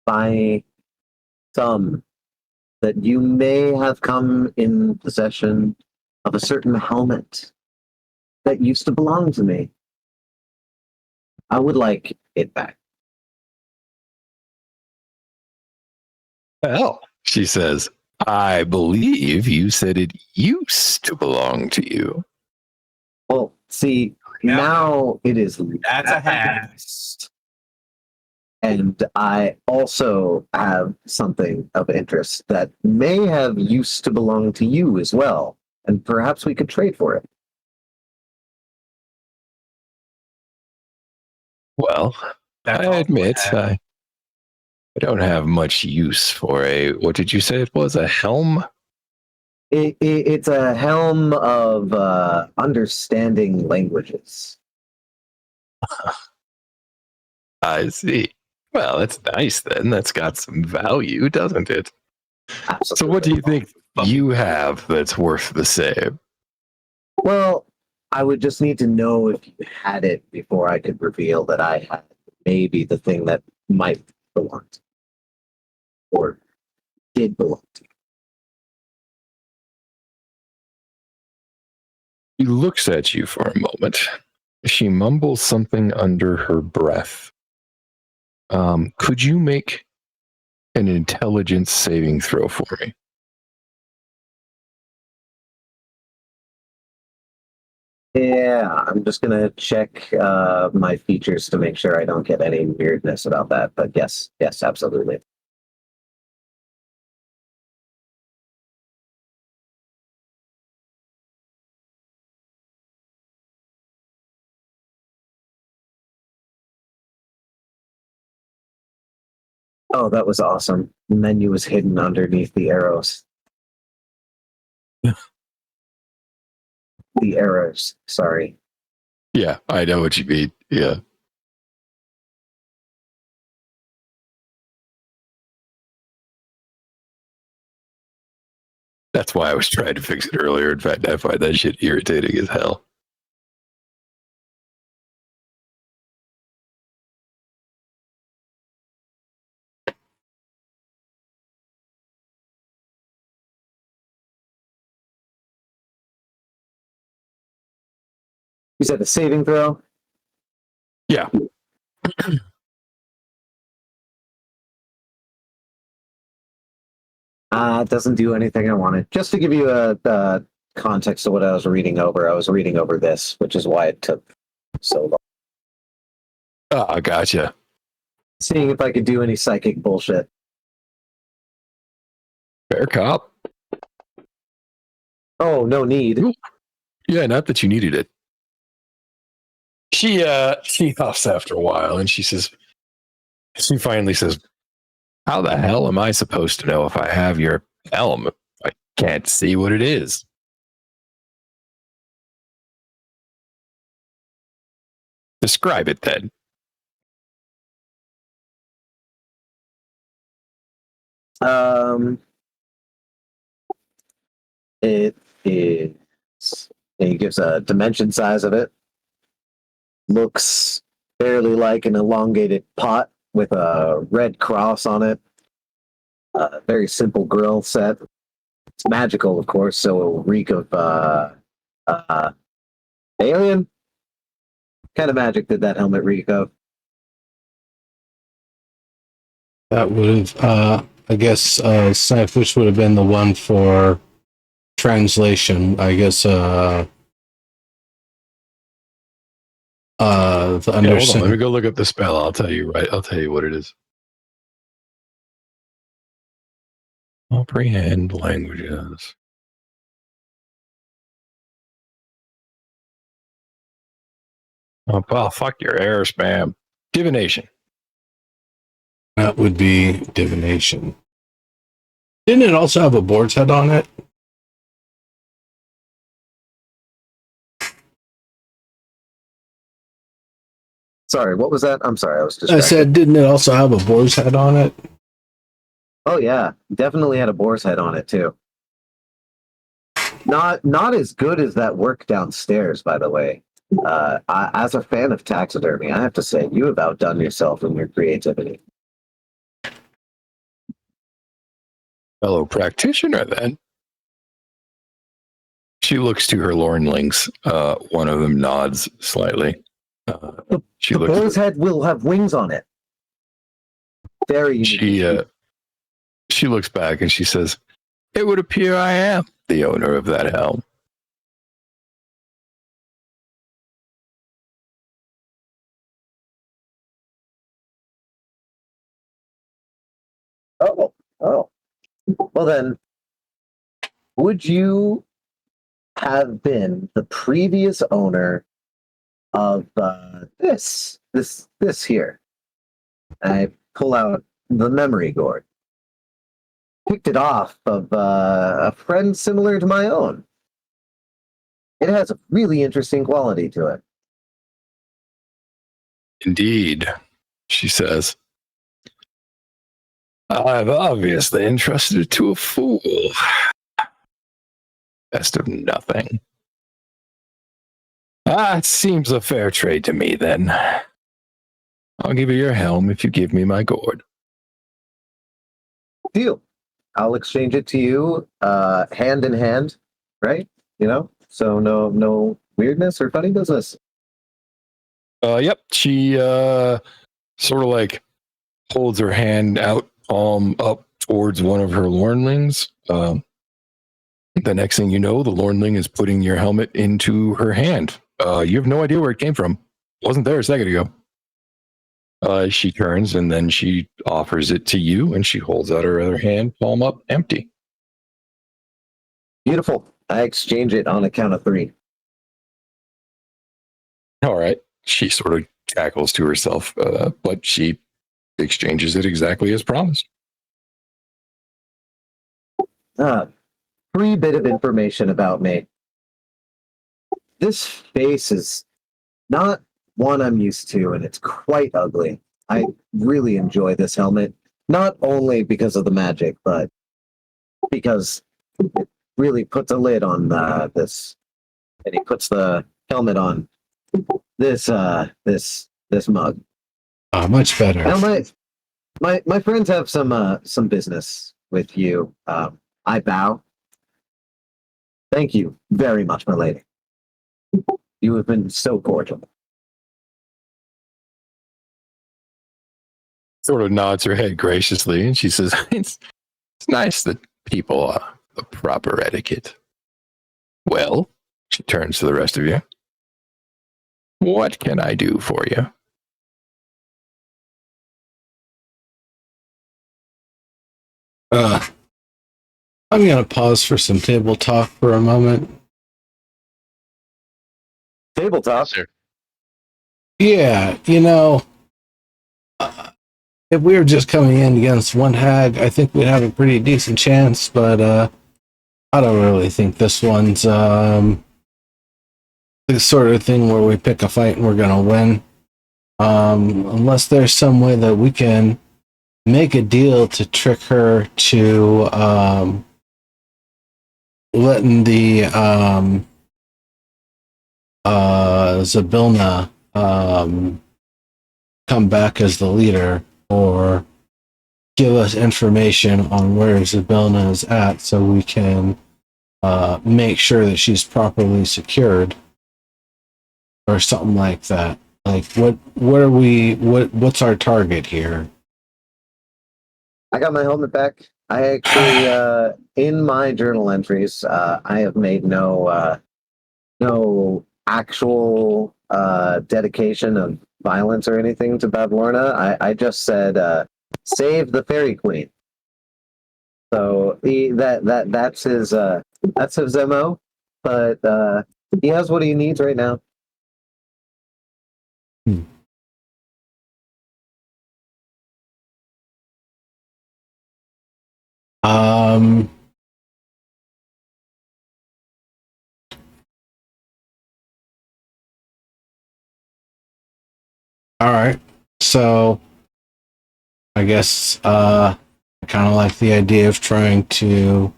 by some that you may have come in possession of a certain helmet that used to belong to me. I would like it back. "Well," she says, "I believe you said it used to belong to you." Well, see, now it is That's a hag. And I also have something of interest that may have used to belong to you as well. And perhaps we could trade for it. Well, That's I also a admit hat. I don't have much use for a. What did you say it was? A helm? It's a helm of understanding languages. I see. Well, that's nice then. That's got some value, doesn't it? Absolutely. So, what do you think you have that's worth the same? Well, I would just need to know if you had it before I could reveal that I had maybe the thing that might belong to you, or did belong to She looks at you for a moment. She mumbles something under her breath. Could you make an intelligence saving throw for me? you. Yeah, I'm just gonna check my features to make sure I don't get any weirdness about that. But yes, yes, absolutely. Oh, that was awesome. The menu was hidden underneath the arrows. The arrows, sorry. Yeah, I know what you mean. Yeah. That's why I was trying to fix it earlier. In fact, I find that shit irritating as hell. You said the saving throw? Yeah. It doesn't do anything I wanted. Just to give you a context of what I was reading over this, which is why it took so long. Oh, gotcha. Seeing if I could do any psychic bullshit. Fair cop. Oh, no need. Yeah, not that you needed it. She huffs after a while and she finally says, how the hell am I supposed to know if I have your helm? I can't see what it is. Describe it then. Um, it is. He gives a dimension size of it. Looks fairly like an elongated pot with a red cross on it. Very simple grill set. It's magical, of course, so it will reek of alien. What kind of magic did that helmet reek of? That would have, I guess, Snapfish would have been the one for translation. I guess, the Yeah, hold on. Let me understand. go look up the spell. I'll tell you what it is. Comprehend languages. Oh, well, fuck your air spam. Divination. That would be divination. Didn't it also have a boar's head on it? Sorry, what was that? I'm sorry, I was I distracted. said, didn't it also have a boar's head on it? Oh yeah, definitely had a boar's head on it too. Not as good as that work downstairs, by the way. As a fan of taxidermy, I have to say you have outdone yourself in your creativity. Fellow practitioner, then. She looks to her Lornlings. One of them nods slightly. She The looks. boar's head will have wings on it. Very unique. She looks back and she says, "It would appear I am the owner of that helm." Oh. Well then, would you have been the previous owner of this this here. I pull out the memory gourd. Picked it off of a friend similar to my own. It has a really interesting quality to it. Indeed, she says. I've obviously entrusted it to a fool. Best of nothing. It seems a fair trade to me, then. I'll give you your helm if you give me my gourd. Deal. I'll exchange it to you, hand in hand, right? You know, so no weirdness or funny business. Yep. She sort of like holds her hand out, palm up towards one of her lornlings. The next thing you know, the lornling is putting your helmet into her hand. You have no idea where it came from. It wasn't there a second ago. She turns and then she offers it to you, and she holds out her other hand, palm up, empty. Beautiful. I exchange it on a count of 3. All right. She sort of cackles to herself, but she exchanges it exactly as promised. Free bit of information about me. This face is not one I'm used to, and it's quite ugly. I really enjoy this helmet, not only because of the magic, but because it really puts a lid on this. And he puts the helmet on this mug. Much better. Now my friends have some business with you. I bow. Thank you very much, my lady. You have been so cordial. Sort of nods her head graciously, and she says, it's nice that people are the proper etiquette. Well, she turns to the rest of you. What can I do for you? I'm going to pause for some table talk for a moment. Tabletop. Sir. Yeah, if we were just coming in against one hag, I think we'd have a pretty decent chance, but I don't really think this one's the sort of thing where we pick a fight and we're going to win. Unless there's some way that we can make a deal to trick her to letting the Zabilna come back as the leader, or give us information on where Zabilna is at so we can make sure that she's properly secured, or something like that. Like, what's our target here? I got my helmet back. I actually, in my journal entries, I have made no actual dedication of violence or anything to Bavlorna. I just said, save the fairy queen. So that's his MO. But he has what he needs right now. All right. So I guess I kind of like the idea of trying to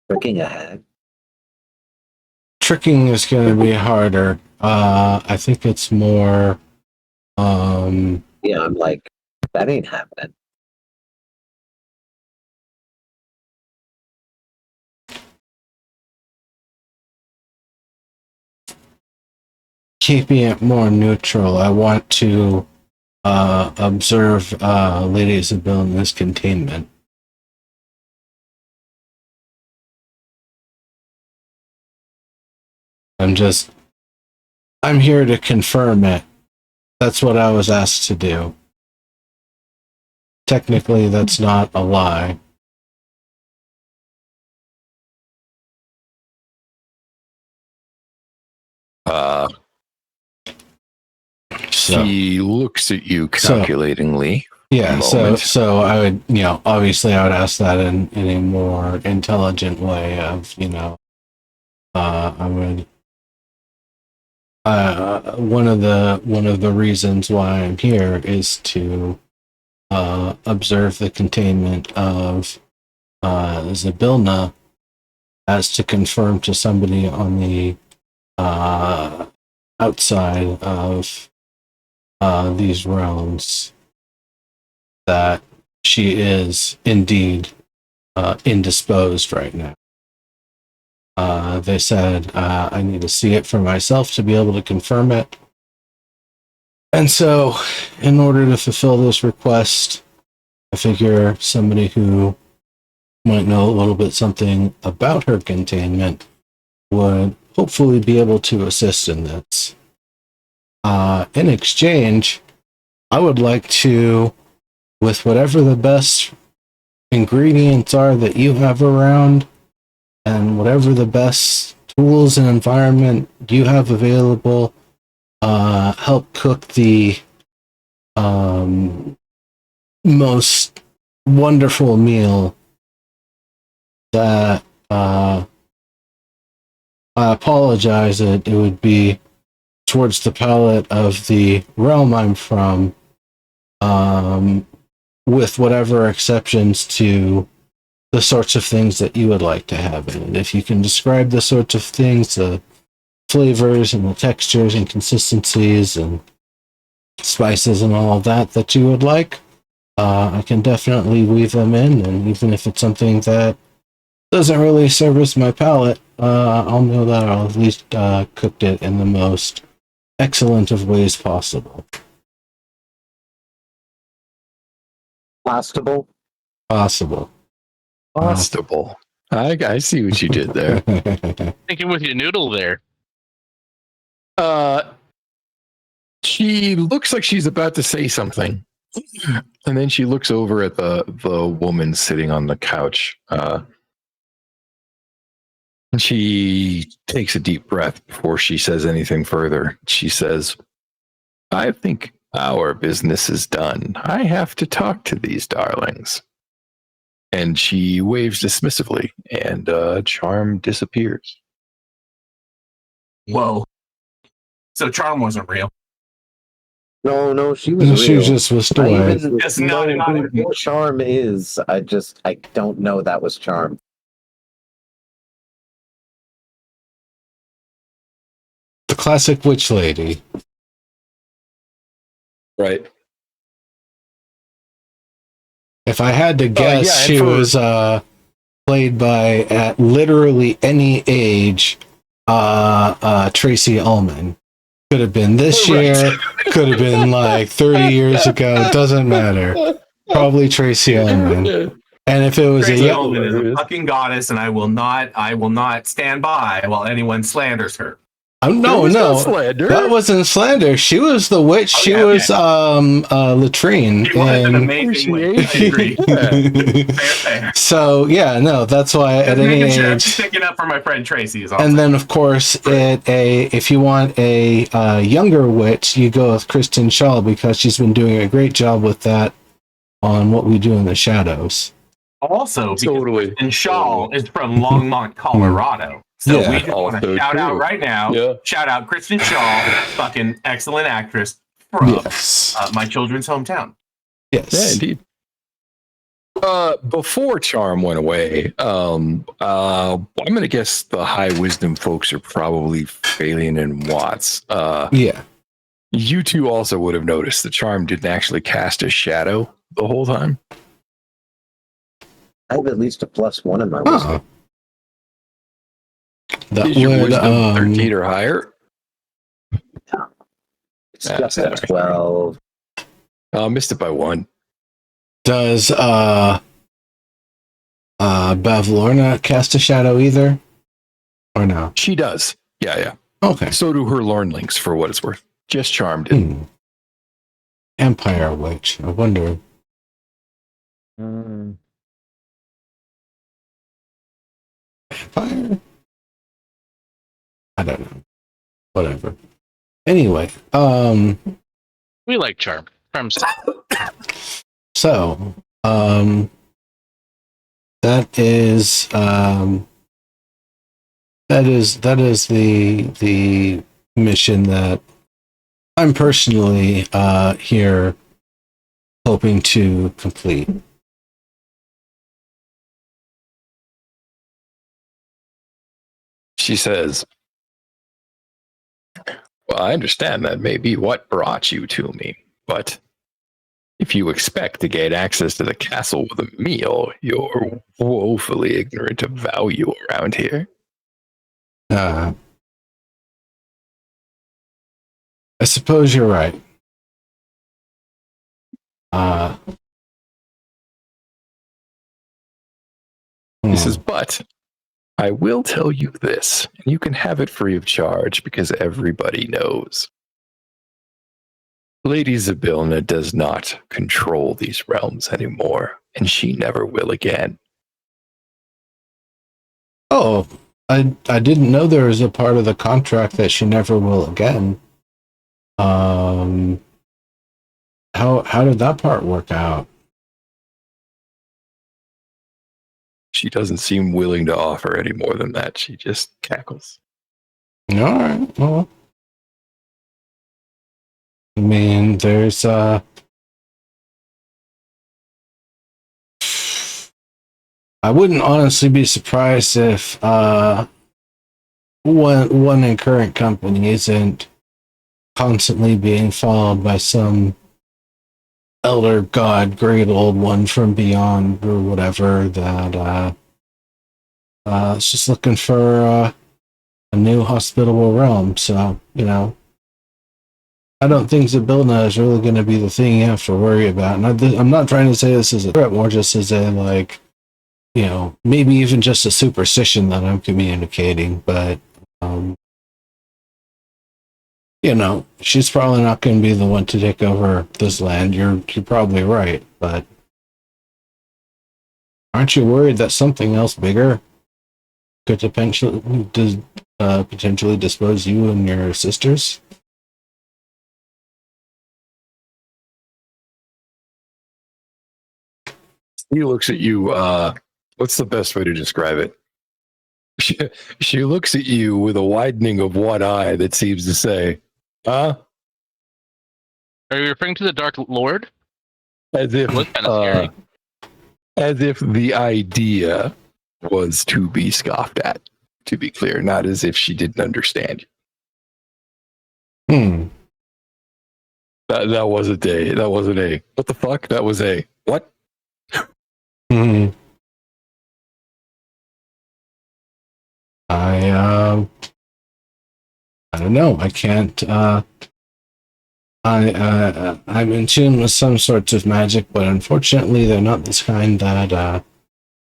Tricking a hag. tricking is going to be harder. I think it's more Yeah, I'm like, that ain't happening. keeping it more neutral. I want to observe Lady Isabella's containment. I'm here to confirm it. That's what I was asked to do. Technically, that's not a lie. Uh, So she looks at you calculatingly. yeah, Moment. so I would, obviously I would ask that in a more intelligent way of, I would one of the reasons why I'm here is to observe the containment of Zabilna, as to confirm to somebody on the outside of these realms that she is indeed indisposed right now. They said I need to see it for myself to be able to confirm it. And so, in order to fulfill this request, I figure somebody who might know a little bit something about her containment would hopefully be able to assist in this. In exchange, I would like to, with whatever the best ingredients are that you have around, and whatever the best tools and environment you have available, help cook the most wonderful meal that I apologize that it would be towards the palate of the realm I'm from, with whatever exceptions to the sorts of things that you would like to have in it. If you can describe the sorts of things, the flavors and the textures and consistencies and spices and all of that you would like, I can definitely weave them in. And even if it's something that doesn't really service my palate, I'll know that I'll at least cooked it in the most excellent of ways possible. Plastable. Possible. Possible. I see what you did there. Thinking with your noodle there. She looks like she's about to say something, and then she looks over at the woman sitting on the couch. And she takes a deep breath before she says anything further. She says, "I think our business is done. I have to talk to these darlings." And she waves dismissively, and Charm disappears. Whoa. So Charm wasn't real. No, she was real. She just whisked I away. even Just know not who Charm is. I don't know that was Charm. The classic witch lady. Right. If I had to guess, yeah, and she for- was played by, at literally any age, Tracy Ullman. Could have been this Right. year, could have been like 30 years ago, doesn't matter. Probably Tracy Ullman. And if it was Tracy a Ullman is a fucking goddess, and I will not stand by while anyone slanders her. no, slander. that wasn't slander. She was the witch. Oh, She yeah, was latrine. She was an and- amazing witch. I agree. Fair. So yeah, no, that's why at Just any making sure I'm age. sticking up for my friend Tracy is all. And then, of course, if you want a younger witch, you go with Kristen Shaw, because she's been doing a great job with that on What We Do in the Shadows. Also, because Totally. Kristen Shaw is from Longmont, Colorado. So Yeah, we just want to also shout out true. right now. Yeah. Shout out Kristen Shaw, fucking excellent actress from Yes. my children's hometown. Yes. Yeah, indeed. Before Charm went away, I'm going to guess the high wisdom folks are probably Phalian and Watts. Yeah. You two also would have noticed that Charm didn't actually cast a shadow the whole time. I have at least a +1 in my Huh. wisdom. That Is your would, wisdom 13 or higher? It's just at 12. Missed it by 1. does Bev Lorna cast a shadow either? Or no? She does. Yeah. Okay. So do her Lornlings, for what it's worth. Just Charm didn't. Empire Witch. I wonder. Empire? I don't know. whatever. Anyway, We like charm. Charm's so that is the mission that I'm personally here hoping to complete. She says, well, I understand that may be what brought you to me, but if you expect to gain access to the castle with a meal, you're woefully ignorant of value around here. I suppose you're right. He says, but I will tell you this, and you can have it free of charge because everybody knows. Lady Zabilna does not control these realms anymore, and she never will again. Oh, I didn't know there was a part of the contract that she never will again. How did that part work out? She doesn't seem willing to offer any more than that. She just cackles. All right. Well, I mean, there's I wouldn't honestly be surprised if one in current company isn't constantly being followed by some elder god, great old one from beyond or whatever that is just looking for a new hospitable realm. So, you know, I don't think Zabilna is really going to be the thing you have to worry about. And I'm not trying to say this as a threat, more just as a, like, you know, maybe even just a superstition that I'm communicating. But, you know, she's probably not going to be the one to take over this land. You're probably right. But aren't you worried that something else bigger could potentially dispose you and your sisters? He looks at you. What's the best way to describe it? She looks at you with a widening of one eye that seems to say, huh? Are you referring to the Dark Lord? As if, Looks kind of scary. as if the idea was to be scoffed at, to be clear, not as if she didn't understand you. That wasn't a, what the fuck? That was a, what? I don't know. I can't. I'm in tune with some sorts of magic, but unfortunately, they're not this kind that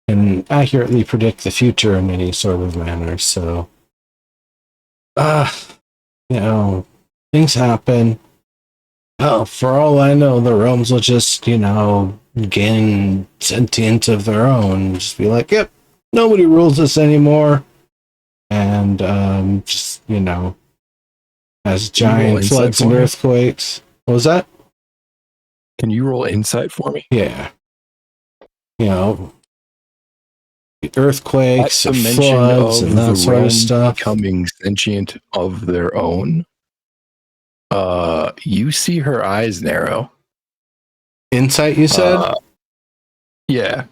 can accurately predict the future in any sort of manner. So, you know, things happen. Oh, for all I know, the realms will just, you know, gain sentience of their own. Just be like, yep, nobody rules us anymore. And just, you know, as giant floods and earthquakes. What was that? Can you roll insight for me? Yeah. You know, earthquakes, At the mention floods, of and that the sort realm of stuff. becoming sentient of their own, you see her eyes narrow. Insight, you said? Yeah.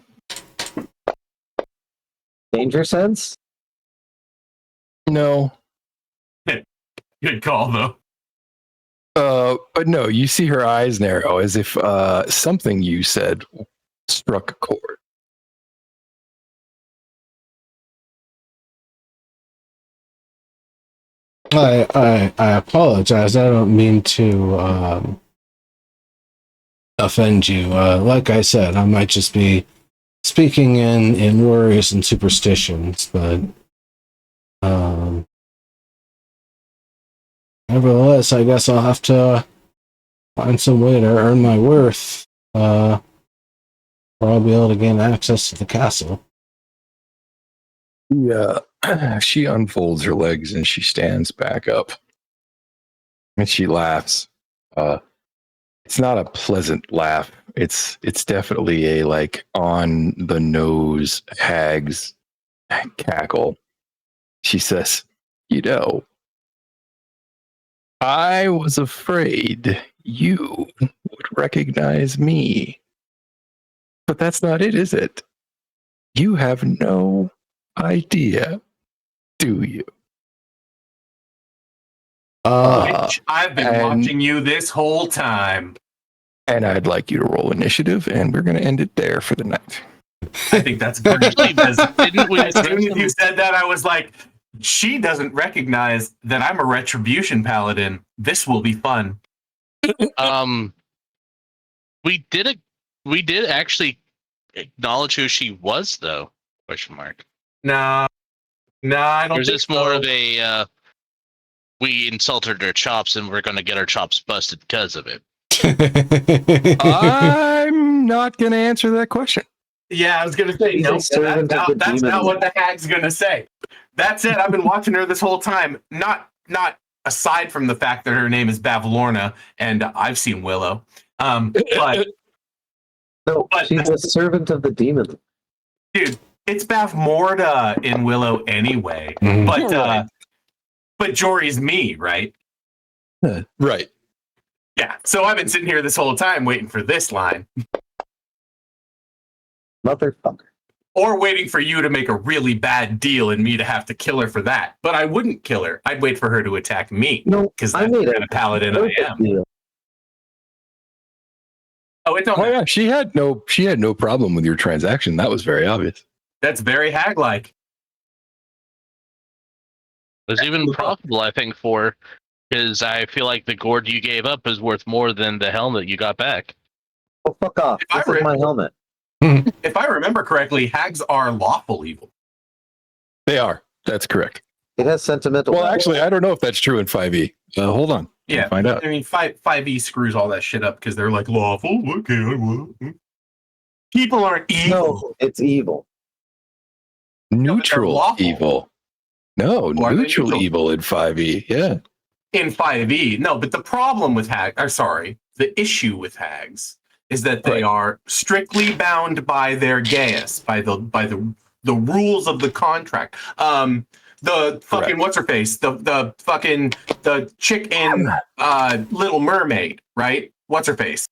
Danger sense? No. Good call, though. But no, you see her eyes narrow as if something you said struck a chord. I apologize. I don't mean to offend you. Like I said, I might just be speaking in worries and superstitions, but nevertheless, I guess I'll have to find some way to earn my worth, or I'll be able to gain access to the castle. Yeah. She unfolds her legs and she stands back up. And she laughs. It's not a pleasant laugh. It's definitely a like on the nose hag's cackle. She says, "You know, I was afraid you would recognize me. But that's not it, is it? You have no idea, do you?" Bitch, I've been and- watching you this whole time. And I'd like you to roll initiative, and we're going to end it there for the night. I think that's great. Because Didn't we as soon address as you said that, I was like, she doesn't recognize that I'm a retribution paladin. This will be fun. We did actually acknowledge who she was, though? Question mark. Nah, I Or don't is think this more so. of a we insulted her chops and we're going to get our chops busted because of it? I'm not going to answer that question. Yeah, I was gonna say He's a no. servant of the That's not demons. what the hag's gonna say. That said, I've been watching her this whole time. Not aside from the fact that her name is Bavlorna, and I've seen Willow. But No, But she's a servant of the demons. dude, it's Bavmorda in Willow anyway. Mhm. But Right. but Jory's me, right? Right. Yeah. So I've been sitting here this whole time waiting for this line, Motherfucker. or waiting for you to make a really bad deal and me to have to kill her for that. But I wouldn't kill her. I'd wait for her to attack me No, because I that's the made kind of paladin I perfect am. deal. Oh, it don't Oh matter. yeah, she had no problem with your transaction. That was very obvious. That's very hag-like. It was even profitable, I think, for because I feel like the gourd you gave up is worth more than the helmet you got back. Oh, fuck off. If I This were- is my helmet. If I remember correctly, hags are lawful evil. They are. That's correct. It has sentimental. Well, value. actually, I don't know if that's true in 5e. Hold on. Yeah, Find out. I mean, 5e screws all that shit up because they're like lawful. Okay, I will. People aren't evil. No, it's evil. but they're Neutral lawful. evil. No, Or are they neutral neutral? evil in 5e. Yeah. In 5e. No, but the problem with the issue with hags is that they Right. are strictly bound by their geas, by the rules of the contract. The fucking Correct. what's her face? The chick in Little Mermaid, right? What's her face?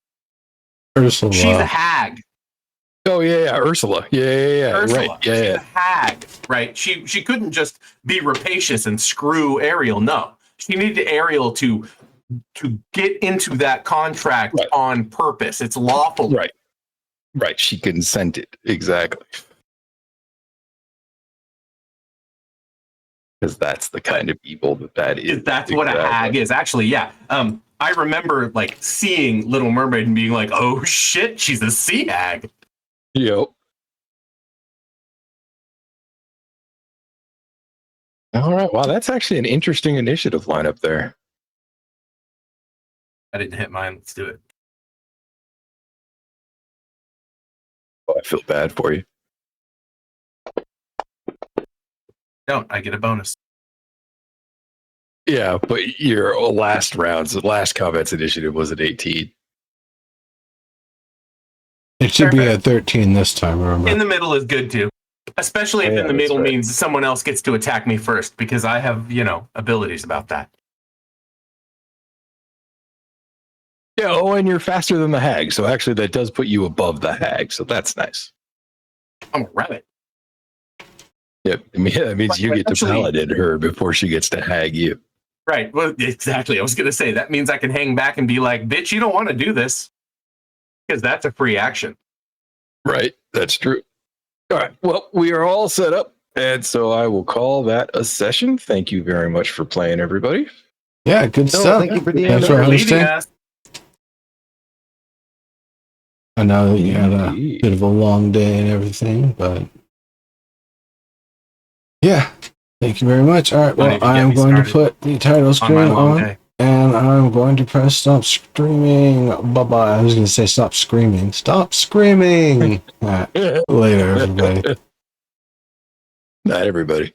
Ursula. She's a hag. Oh yeah, Ursula. Yeah. Ursula. Right. Yeah, She's yeah. a hag, right? She couldn't just be rapacious and screw Ariel. No, she needed Ariel to get into that contract Right. on purpose. It's lawful. Right. Right. She consented. Exactly. Because that's the kind of evil that is. That's what a hag is. Actually, yeah. I remember like seeing Little Mermaid and being like, "Oh shit, she's a sea hag." Yep. All right. Wow, that's actually an interesting initiative lineup there. I didn't hit mine. Let's do it. Oh, I feel bad for you. Don't. I get a bonus. Yeah, but your last combat's initiative was at 18. It should be Perfect. at 13 this time, remember? In the middle is good too. Especially if Yeah, in the that's middle right. means someone else gets to attack me first, because I have, abilities about that. Yeah, oh, and you're faster than the hag, so actually that does put you above the hag, so that's nice. I'm a rabbit. Yep, I mean, that means you get to Actually- paladin her before she gets to hag you. Right. Well, exactly. I was going to say that means I can hang back and be like, bitch, you don't want to do this. Because that's a free action. Right, that's true. All right, well, we are all set up, and so I will call that a session. Thank you very much for playing, everybody. Yeah, good No, stuff. thank you for the Thanks for For leading hosting. us. I know you had a Indeed. bit of a long day and everything, but yeah, thank you very much. All right, Don't well, even I get am me going to started put the title On my screen long on, day. and I'm going to press stop streaming. Bye bye. I was going to say stop screaming. Stop screaming. All right, later, everybody. Not everybody.